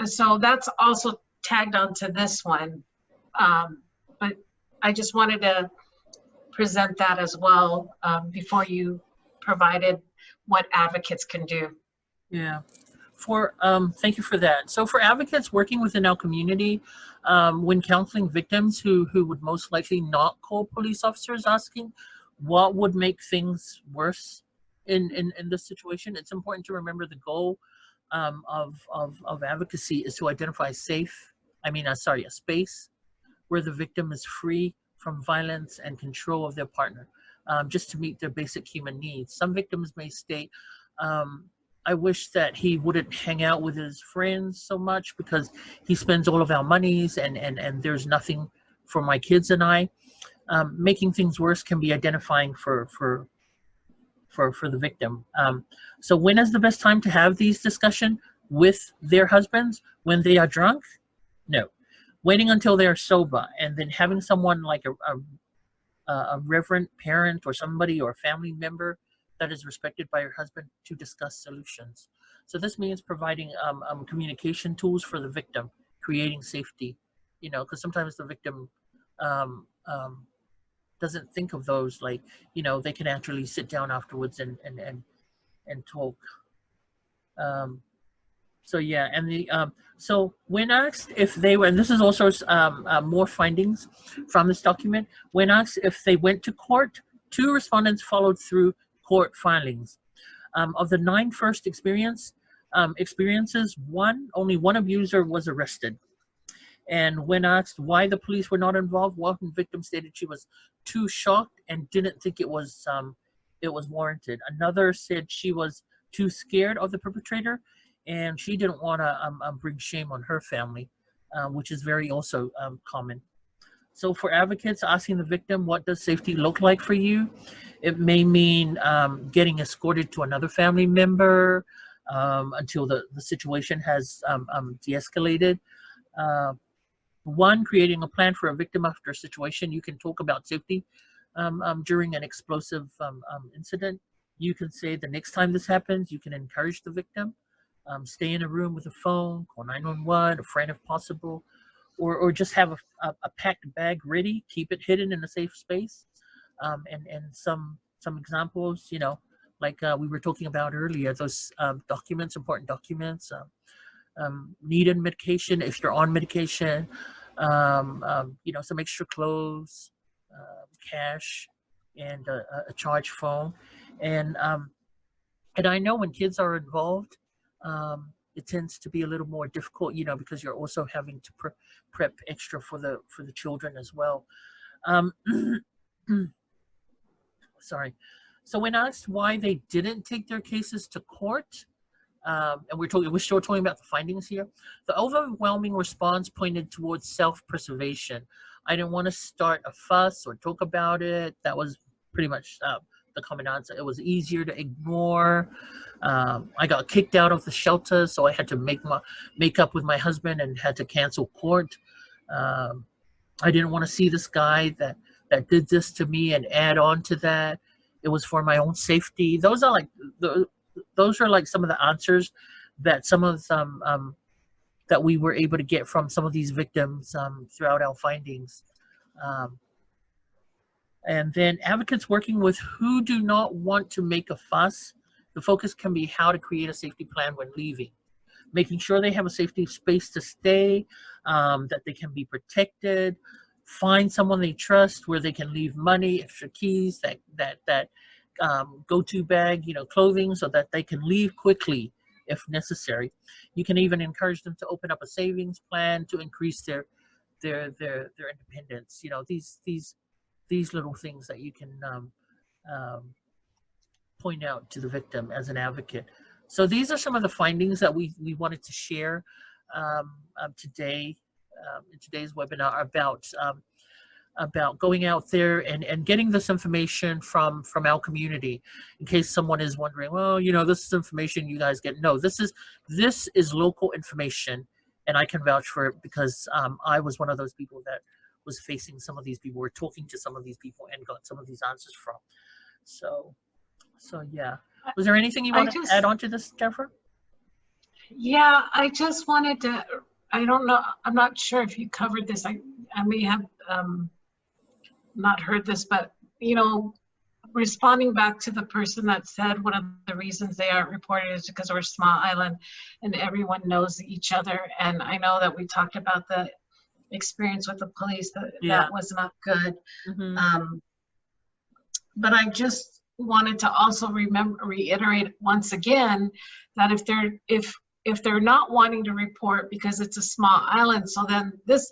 so that's also tagged onto this one. But I just wanted to present that as well before you provided what advocates can do. Yeah. Thank you for that. So for advocates working within our community, when counseling victims who would most likely not call police officers asking what would make things worse in this situation, it's important to remember the goal of advocacy is to identify a space where the victim is free from violence and control of their partner, just to meet their basic human needs. Some victims may state, um, I wish that he wouldn't hang out with his friends so much because he spends all of our monies and there's nothing for my kids and I. Making things worse can be identifying for the victim. So when is the best time to have these discussions with their husbands? When they are drunk? No. Waiting until they are sober and then having someone like a reverent parent or somebody or a family member that is respected by your husband to discuss solutions. So this means providing communication tools for the victim, creating safety, because sometimes the victim um, um, doesn't think of those, like, they can actually sit down afterwards and talk. Um, so yeah, and so when asked if they were, and this is also more findings from this document, when asked if they went to court, 2 respondents followed through court filings. Of the 9 first experiences, only one abuser was arrested. And when asked why the police were not involved, one victim stated she was too shocked and didn't think it was warranted. Another said she was too scared of the perpetrator, and she didn't want to bring shame on her family, which is very also common. So for advocates asking the victim, what does safety look like for you? It may mean getting escorted to another family member until the situation has de-escalated. Creating a plan for a victim after a situation. You can talk about safety during an explosive incident. You can say the next time this happens, you can encourage the victim. Stay in a room with a phone, call 911, a friend if possible, or just have a packed bag ready. Keep it hidden in a safe space. And some examples, like we were talking about earlier, those important documents, needed medication if you're on medication, some extra clothes, cash, and a charge phone. And I know when kids are involved, it tends to be a little more difficult, because you're also having to prep extra for the children as well. Sorry. So when asked why they didn't take their cases to court, and we're still talking about the findings here, the overwhelming response pointed towards self-preservation. I didn't want to start a fuss or talk about it. That was pretty much the common answer. It was easier to ignore. I got kicked out of the shelter, so I had to make up with my husband and had to cancel court. I didn't want to see this guy that did this to me and add on to that. It was for my own safety. Those are like some of the answers that that we were able to get from some of these victims throughout our findings. And then advocates working with who do not want to make a fuss. The focus can be how to create a safety plan when leaving, making sure they have a safety space to stay, that they can be protected, find someone they trust where they can leave money, extra keys, that go-to bag, clothing, so that they can leave quickly if necessary. You can even encourage them to open up a savings plan to increase their independence. These little things that you can point out to the victim as an advocate. So these are some of the findings that we wanted to share today in today's webinar about going out there and getting this information from our community. In case someone is wondering, well, this is information you guys get. No, this is local information, and I can vouch for it because I was one of those people that was facing some of these people, or talking to some of these people, and got some of these answers from. So yeah. Was there anything you want to add on to this, Jennifer? Yeah, I just wanted to, I don't know, I'm not sure if you covered this. I may have not heard this, but responding back to the person that said one of the reasons they aren't reported is because we're a small island and everyone knows each other. And I know that we talked about the experience with the police, that was not good. But I just wanted to also reiterate once again that if they're not wanting to report because it's a small island, so then this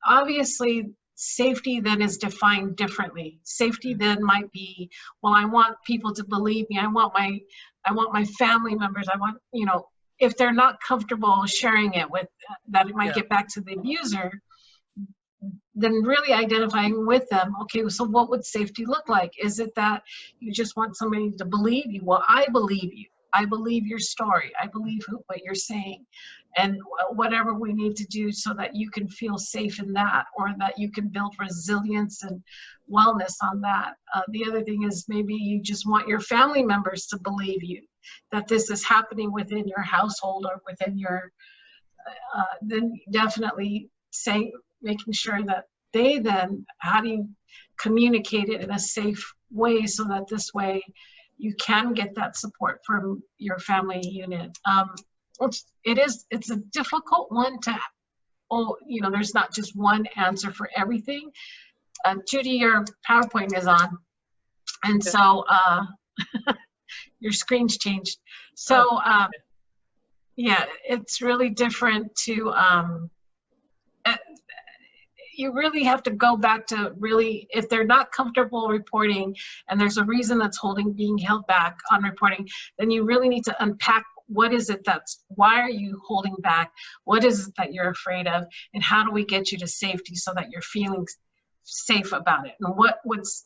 obviously safety then is defined differently. Safety then might be, well, I want people to believe me. I want my family members. I want, you know, if they're not comfortable sharing it with, that it might get back to the abuser, then really identifying with them. Okay, so what would safety look like? Is it that you just want somebody to believe you? Well, I believe you. I believe your story. I believe what you're saying, and whatever we need to do so that you can feel safe in that, or that you can build resilience and wellness on that. The other thing is maybe you just want your family members to believe you, that this is happening within your household or within your, then definitely making sure that they then, how do you communicate it in a safe way so that this way you can get that support from your family unit. It's a difficult one to, you know, there's not just one answer for everything. Judy, your PowerPoint is on. And so your screen's changed. So yeah, it's really different to, you really have to go back to really, if they're not comfortable reporting and there's a reason that's being held back on reporting, then you really need to unpack what is it why are you holding back? What is it that you're afraid of? And how do we get you to safety so that you're feeling safe about it?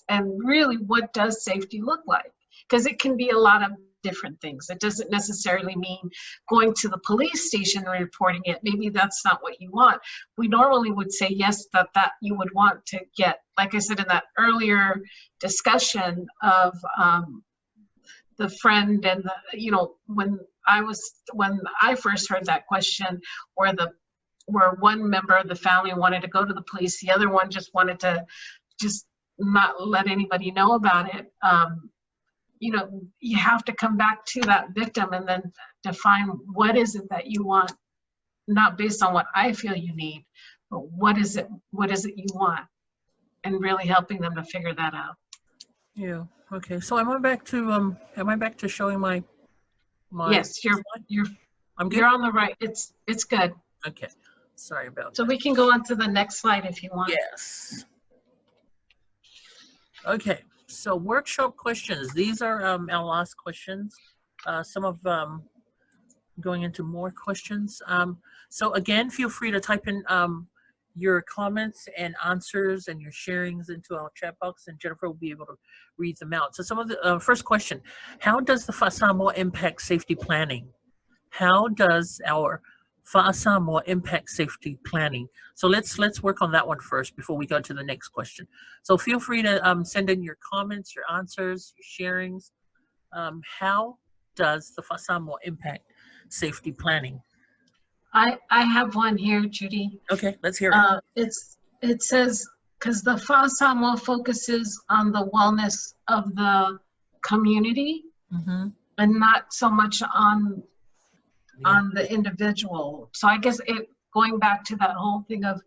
And really what does safety look like? Because it can be a lot of different things. It doesn't necessarily mean going to the police station and reporting it. Maybe that's not what you want. We normally would say yes, that you would want to get, like I said in that earlier discussion of the friend and the, you know, when I first heard that question, where one member of the family wanted to go to the police, the other one just wanted to not let anybody know about it. You know, you have to come back to that victim and then define what is it that you want, not based on what I feel you need, but what is it you want, and really helping them to figure that out. Yeah. Okay. So am I back to showing my yes, I'm good? You're on the right. It's good. Okay. Sorry about that. So we can go on to the next slide if you want. Yes. Okay. So workshop questions. These are our last questions. Some of going into more questions. So again, feel free to type in your comments and answers and your sharings into our chat box, and Jennifer will be able to read them out. So some of the first question: how does the Fa'asamoa impact safety planning? How does our Fa'asamoa impact safety planning? So let's work on that one first before we go to the next question. So feel free to send in your comments, your answers, your sharings. How does the Fa'asamoa impact safety planning? I have one here, Judy. Okay, let's hear it. It says, because the Fa'asamoa focuses on the wellness of the community, and not so much on the individual. So I guess going back to that whole thing of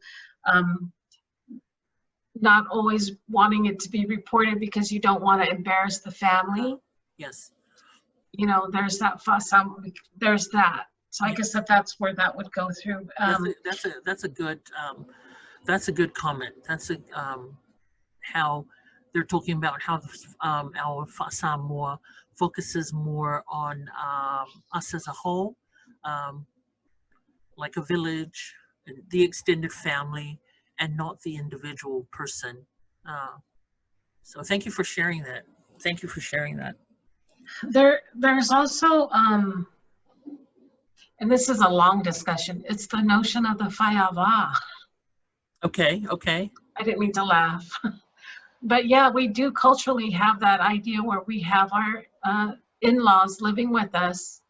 not always wanting it to be reported because you don't want to embarrass the family. Yes. You know, there's that there's that. So I guess that's where that would go through. That's a good comment. That's how they're talking about how our Fa'asamoa focuses more on us as a whole, like a village, the extended family, and not the individual person. So thank you for sharing that. Thank you for sharing that. There's also, and this is a long discussion, it's the notion of the Faiava. Okay. I didn't mean to laugh. But yeah, we do culturally have that idea where we have our in-laws living with us,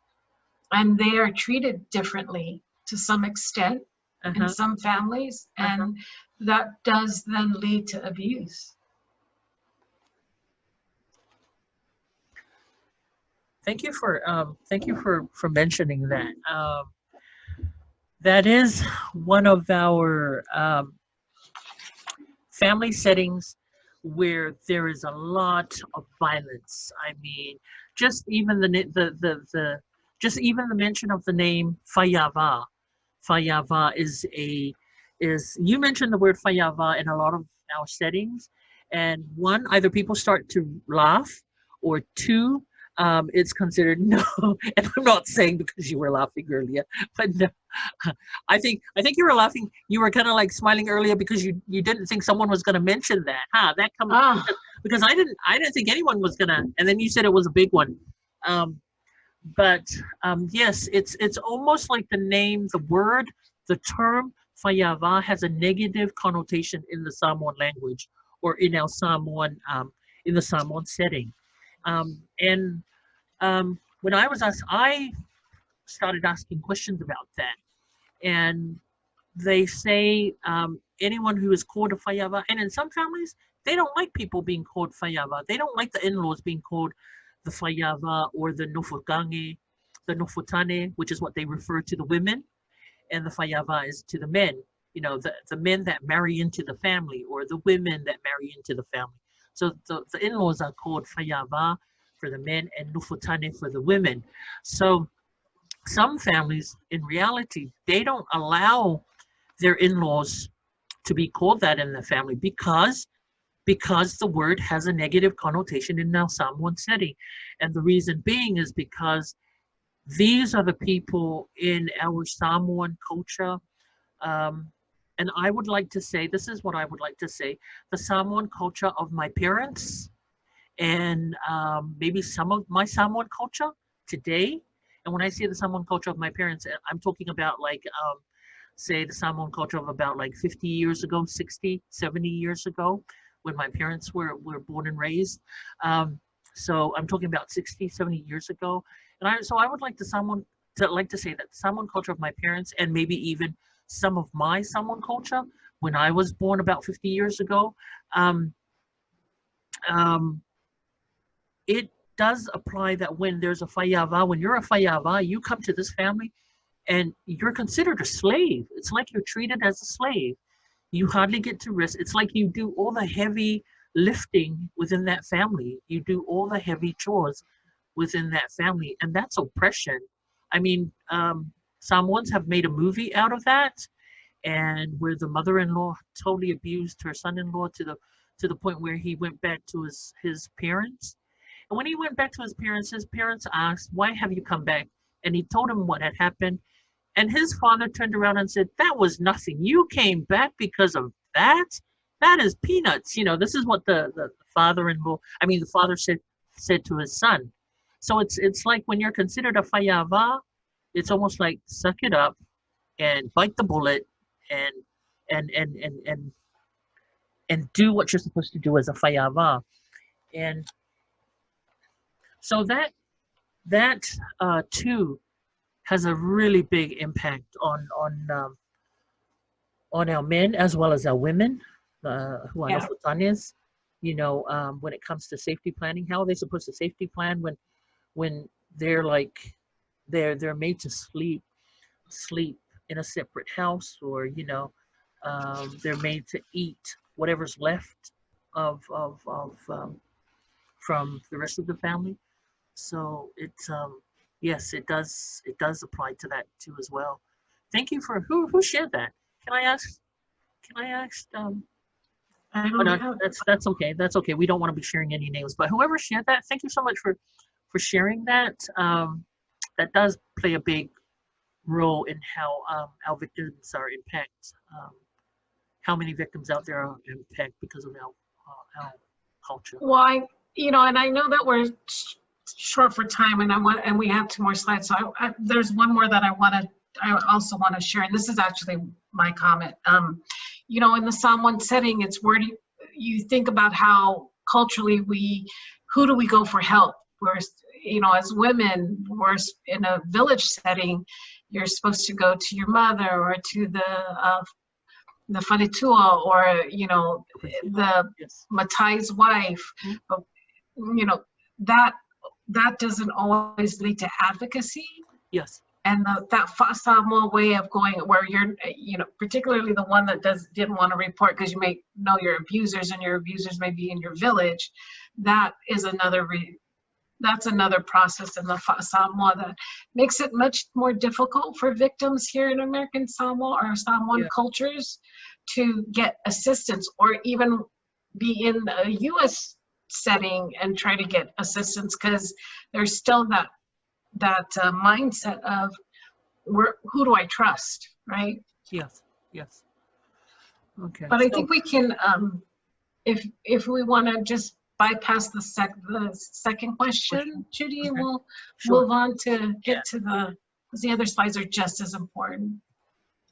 and they are treated differently to some extent in some families, and that does then lead to abuse. thank you for mentioning that. That is one of our family settings where there is a lot of violence. I mean, just even the just even the mention of the name Fayava. Fayava is you mentioned the word Fayava in a lot of our settings, and one, either people start to laugh, or two, it's considered no. And I'm not saying because you were laughing earlier, but no, I think you were laughing. You were kind of like smiling earlier because you didn't think someone was going to mention that. Huh? That comes Ah, because I didn't think anyone was gonna. And then you said it was a big one. Um, but yes, it's almost like the name, the word, the term Fayava has a negative connotation in the Samoan language, or in our Samoan in the Samoan setting. And when I was asked, I started asking questions about that, and they say anyone who is called a Fayava, and in some families they don't like people being called Fayava. They don't like the in-laws being called the Fayava or the Nofugange, the Nofutane, which is what they refer to the women, and the Fayava is to the men. You know, the men that marry into the family, or the women that marry into the family. So the in-laws are called Fayava for the men and Nufutane for the women. So some families, in reality, they don't allow their in-laws to be called that in the family because the word has a negative connotation in our Samoan setting. And the reason being is because these are the people in our Samoan culture. Um, and I would like to say, this is what I would like to say, the Samoan culture of my parents, and maybe some of my Samoan culture today. And when I say the Samoan culture of my parents, I'm talking about like, say the Samoan culture of about like 50 years ago, 60, 70 years ago, when my parents were born and raised. So I'm talking about 60, 70 years ago. So I would like to say that Samoan culture of my parents, and maybe even some of my Samoan culture when I was born about 50 years ago, um, um, it does apply that when there's a fayava, when you're a fayava, you come to this family and you're considered a slave. It's like you're treated as a slave. You hardly get to rest. It's like you do all the heavy lifting within that family. You do all the heavy chores within that family, and that's oppression. I mean, Samoans have made a movie out of that, and where the mother-in-law totally abused her son-in-law to the point where he went back to his parents. And when he went back to his parents asked, "Why have you come back?" And he told him what had happened. And his father turned around and said, "That was nothing. You came back because of that? That is peanuts." You know, this is what the father-in-law, I mean, the father said to his son. So it's like when you're considered a fayava, it's almost like suck it up and bite the bullet and and and and and and do what you're supposed to do as a fayava. And so that too has a really big impact on our men as well as our women, who are yeah. Nofutanes. You know, when it comes to safety planning, how are they supposed to safety plan when they're like they're made to sleep in a separate house, or you know, they're made to eat whatever's left of from the rest of the family. So it's yes, it does apply to that too as well. Thank you for who shared that. Can I ask? Can I ask? I Oh don't no, have. that's okay. That's okay. We don't want to be sharing any names, but whoever shared that, thank you so much for sharing that. That does play a big role in how our victims are impacted. How many victims out there are impacted because of our culture. Well, and I know that we're short for time, and we have two more slides. So there's one more that I also want to share, and this is actually my comment. In the Samoan setting, it's where you think about how culturally who do we go for help? As women, we're in a village setting, you're supposed to go to your mother or to the wharetua, or the Yes. Matai's wife. Mhm. But, that that doesn't always lead to advocacy. Yes. And that Samoa way of going, where you're, particularly the one that didn't want to report because you may know your abusers and your abusers may be in your village, that is that's another process in the Samoa that makes it much more difficult for victims here in American Samoa or Samoan cultures to get assistance, or even be in a U.S. setting and try to get assistance, because there's still that mindset of who do I trust, right? Yes. Yes. Okay. But I think we can, if we want to just bypass the second question, Judy, and we'll move on to get to because the other slides are just as important.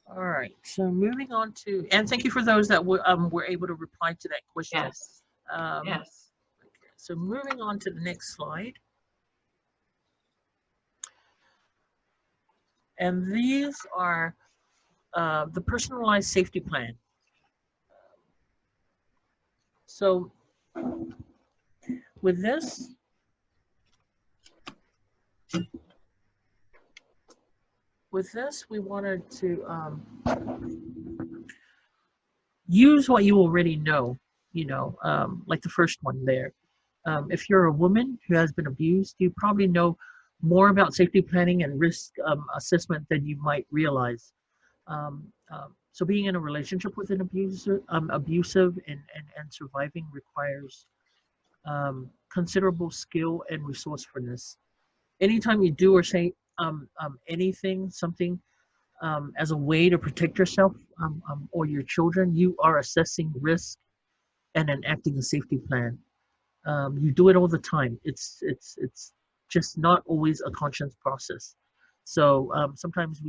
All right. So moving on to, and thank you for those that were able to reply to that question. Yes. Yes. Okay, so moving on to the next slide. And these are the personalized safety plan. So with this, we wanted to use what you already know, like the first one there. If you're a woman who has been abused, you probably know more about safety planning and risk assessment than you might realize. So being in a relationship with an abusive and surviving requires considerable skill and resourcefulness. Anytime you do or say something as a way to protect yourself or your children, you are assessing risk and enacting a safety plan. You do it all the time. It's just not always a conscious process. So sometimes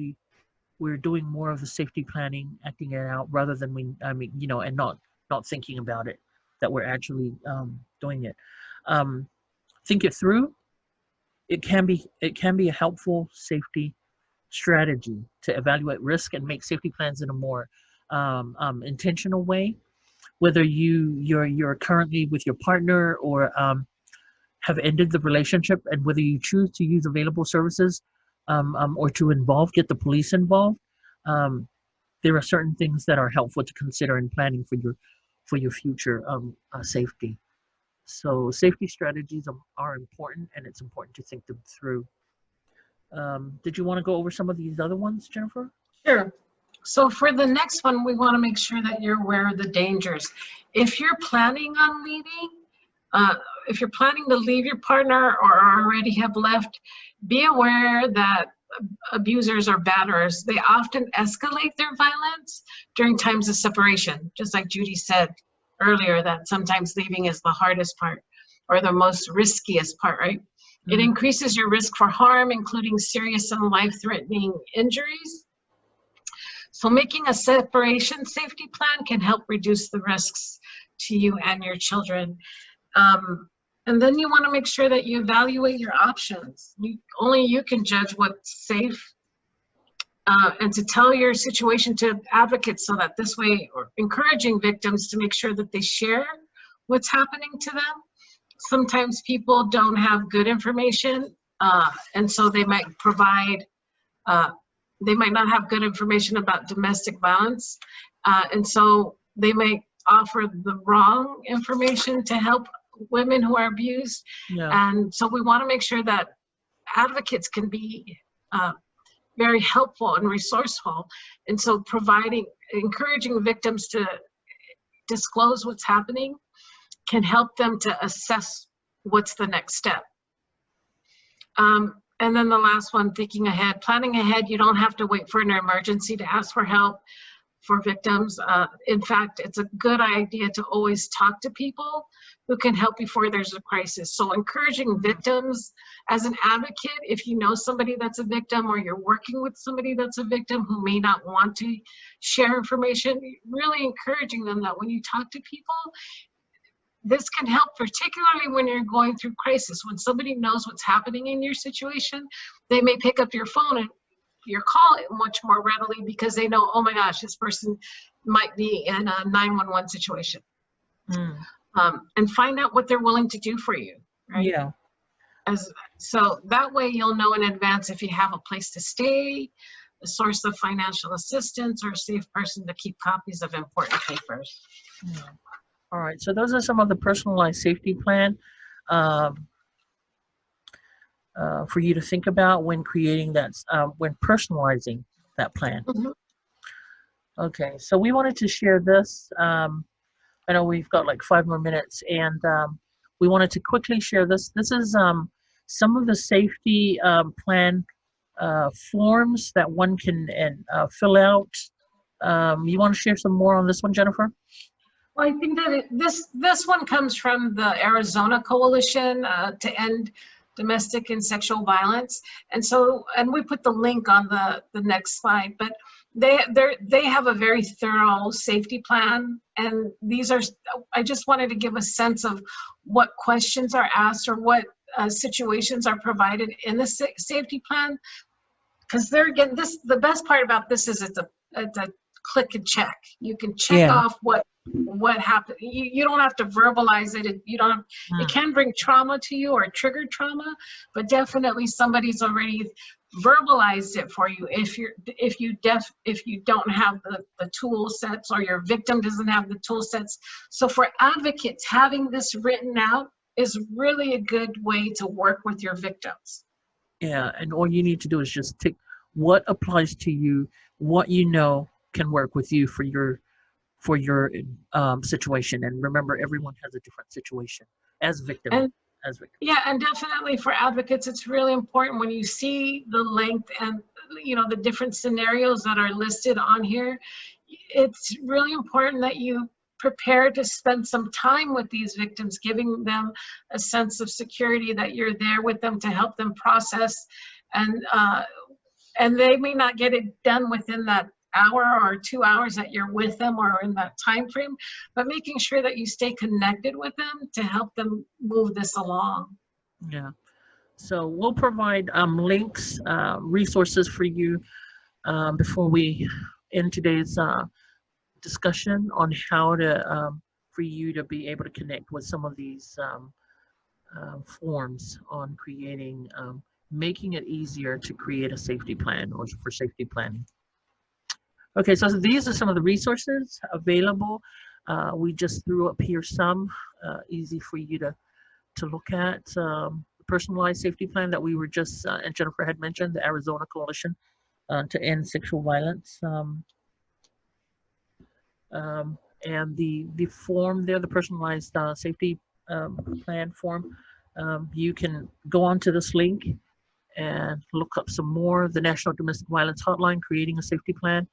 we're doing more of the safety planning, acting it out, rather than and not thinking about it, that we're actually doing it. Think it through. It can be a helpful safety strategy to evaluate risk and make safety plans in a more intentional way. Whether you're currently with your partner or have ended the relationship, and whether you choose to use available services or to get the police involved, there are certain things that are helpful to consider in planning for your future safety. So safety strategies are important, and it's important to think them through. Did you want to go over some of these other ones, Jennifer? Sure. So for the next one, we want to make sure that you're aware of the dangers. If you're planning on leaving, if you're planning to leave your partner or already have left, be aware that abusers or batterers, they often escalate their violence during times of separation. Just like Judy said earlier, that sometimes leaving is the hardest part or the most riskiest part, right? Mm-hmm. It increases your risk for harm, including serious and life-threatening injuries. So making a separation safety plan can help reduce the risks to you and your children. And then you want to make sure that you evaluate your options. Only you can judge what's safe, and to tell your situation to advocates, so that this way, or encouraging victims to make sure that they share what's happening to them. Sometimes people don't have good information, and so they might they might not have good information about domestic violence, and so they might offer the wrong information to help women who are abused. Yeah. And so we want to make sure that advocates can be very helpful and resourceful. And so encouraging victims to disclose what's happening can help them to assess what's the next step. And then the last one, thinking ahead, planning ahead. You don't have to wait for an emergency to ask for help for victims. In fact, it's a good idea to always talk to people who can help before there's a crisis. So encouraging victims as an advocate, if you know somebody that's a victim or you're working with somebody that's a victim who may not want to share information, really encouraging them that when you talk to people, this can help, particularly when you're going through crisis. When somebody knows what's happening in your situation, they may pick up your phone and your call much more readily because they know, oh my gosh, this person might be in a 911 situation. And find out what they're willing to do for you, right? Yeah. So that way you'll know in advance if you have a place to stay, a source of financial assistance, or a safe person to keep copies of important papers. Yeah. All right, so those are some of the personalized safety plan um, for you to think about when creating that, when personalizing that plan. Mhm. Okay, so we wanted to share this. I know we've got like 5 more minutes, and we wanted to quickly share this. This is some of the safety plan forms that one can fill out. You want to share some more on this one, Jennifer? Well, I think that this one comes from the Arizona Coalition to End Domestic and Sexual Violence, and we put the link on the next slide. But they have a very thorough safety plan, and these are. I just wanted to give a sense of what questions are asked or what situations are provided in the safety plan, because there again, the best part about this is it's a click and check. You can check Yeah. off what happened. You don't have to verbalize it. You don't have, it can bring trauma to you or trigger trauma, but definitely somebody's already verbalized it for you if you don't have the tool sets, or your victim doesn't have the tool sets. So for advocates, having this written out is really a good way to work with your victims. Yeah, and all you need to do is just tick what applies to you, what you know can work with you for your situation. And remember, everyone has a different situation as victim. And As victim. yeah, and definitely for advocates, it's really important when you see the length and the different scenarios that are listed on here. It's really important that you prepare to spend some time with these victims, giving them a sense of security that you're there with them to help them process, and they may not get it done within that hour or 2 hours that you're with them or in that time frame, but making sure that you stay connected with them to help them move this along. Yeah. So we'll provide links, resources for you before we end today's discussion on how to for you to be able to connect with some of these forms on creating, making it easier to create a safety plan or for safety planning. Okay, so these are some of the resources available. We just threw up here some easy for you to look at. Personalized safety plan that we were just, and Jennifer had mentioned, the Arizona Coalition to End Sexual Violence. And the form there, the personalized safety plan form, you can go onto this link and look up some more. The National Domestic Violence Hotline, creating a safety plan.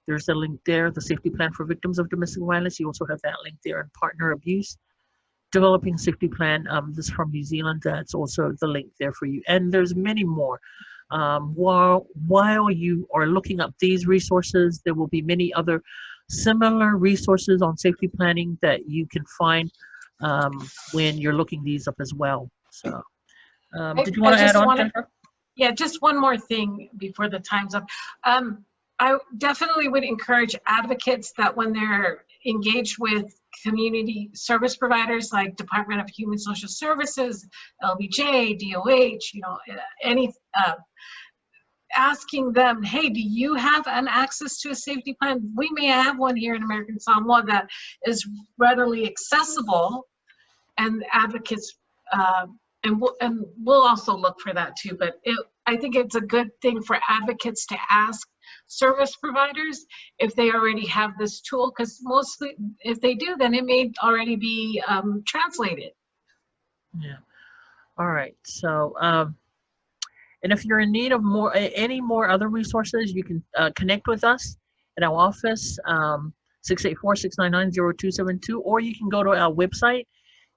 There's a link there, the safety plan for victims of domestic violence. You also have that link there, and partner abuse. Developing safety plan, this is from New Zealand. That's also the link there for you. And there's many more. While you are looking up these resources, there will be many other similar resources on safety planning that you can find when you're looking these up as well. So, did you want to add on, Jennifer? Yeah, just one more thing before the time's up. I definitely would encourage advocates that when they're engaged with community service providers like Department of Human Social Services, LBJ, DOH, asking them, hey, do you have an access to a safety plan? We may have one here in American Samoa that is readily accessible, and advocates, and we'll also look for that too. But I think it's a good thing for advocates to ask service providers if they already have this tool, because mostly if they do, then it may already be translated. Yeah. All right. So, and if you're in need of any more other resources, you can connect with us at our office, 684-699-0272, or you can go to our website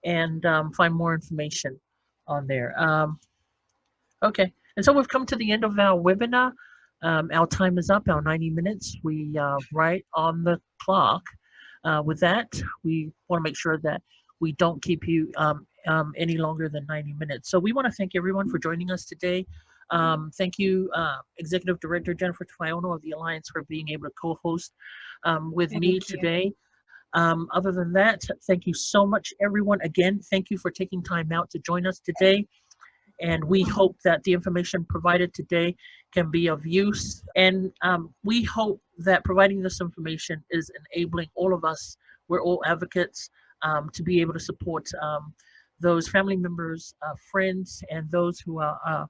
and find more information on there. Okay, and so we've come to the end of our webinar. Our time is up, our 90 minutes. We right on the clock. With that, we want to make sure that we don't keep you any longer than 90 minutes. So we want to thank everyone for joining us today. Thank you, Executive Director Jennifer Tafiono of the Alliance, for being able to co-host with me today. Other than that, thank you so much, everyone. Again, thank you for taking time out to join us today. And we hope that the information provided today can be of use. And we hope that providing this information is enabling all of us, we're all advocates, to be able to support those family members, friends, and those who are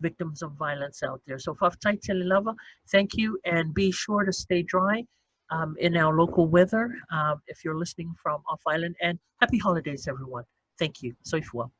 victims of violence out there. So Faftai Telelava, thank you, and be sure to stay dry in our local weather if you're listening from off island, and happy holidays, everyone. Thank you. Soifua.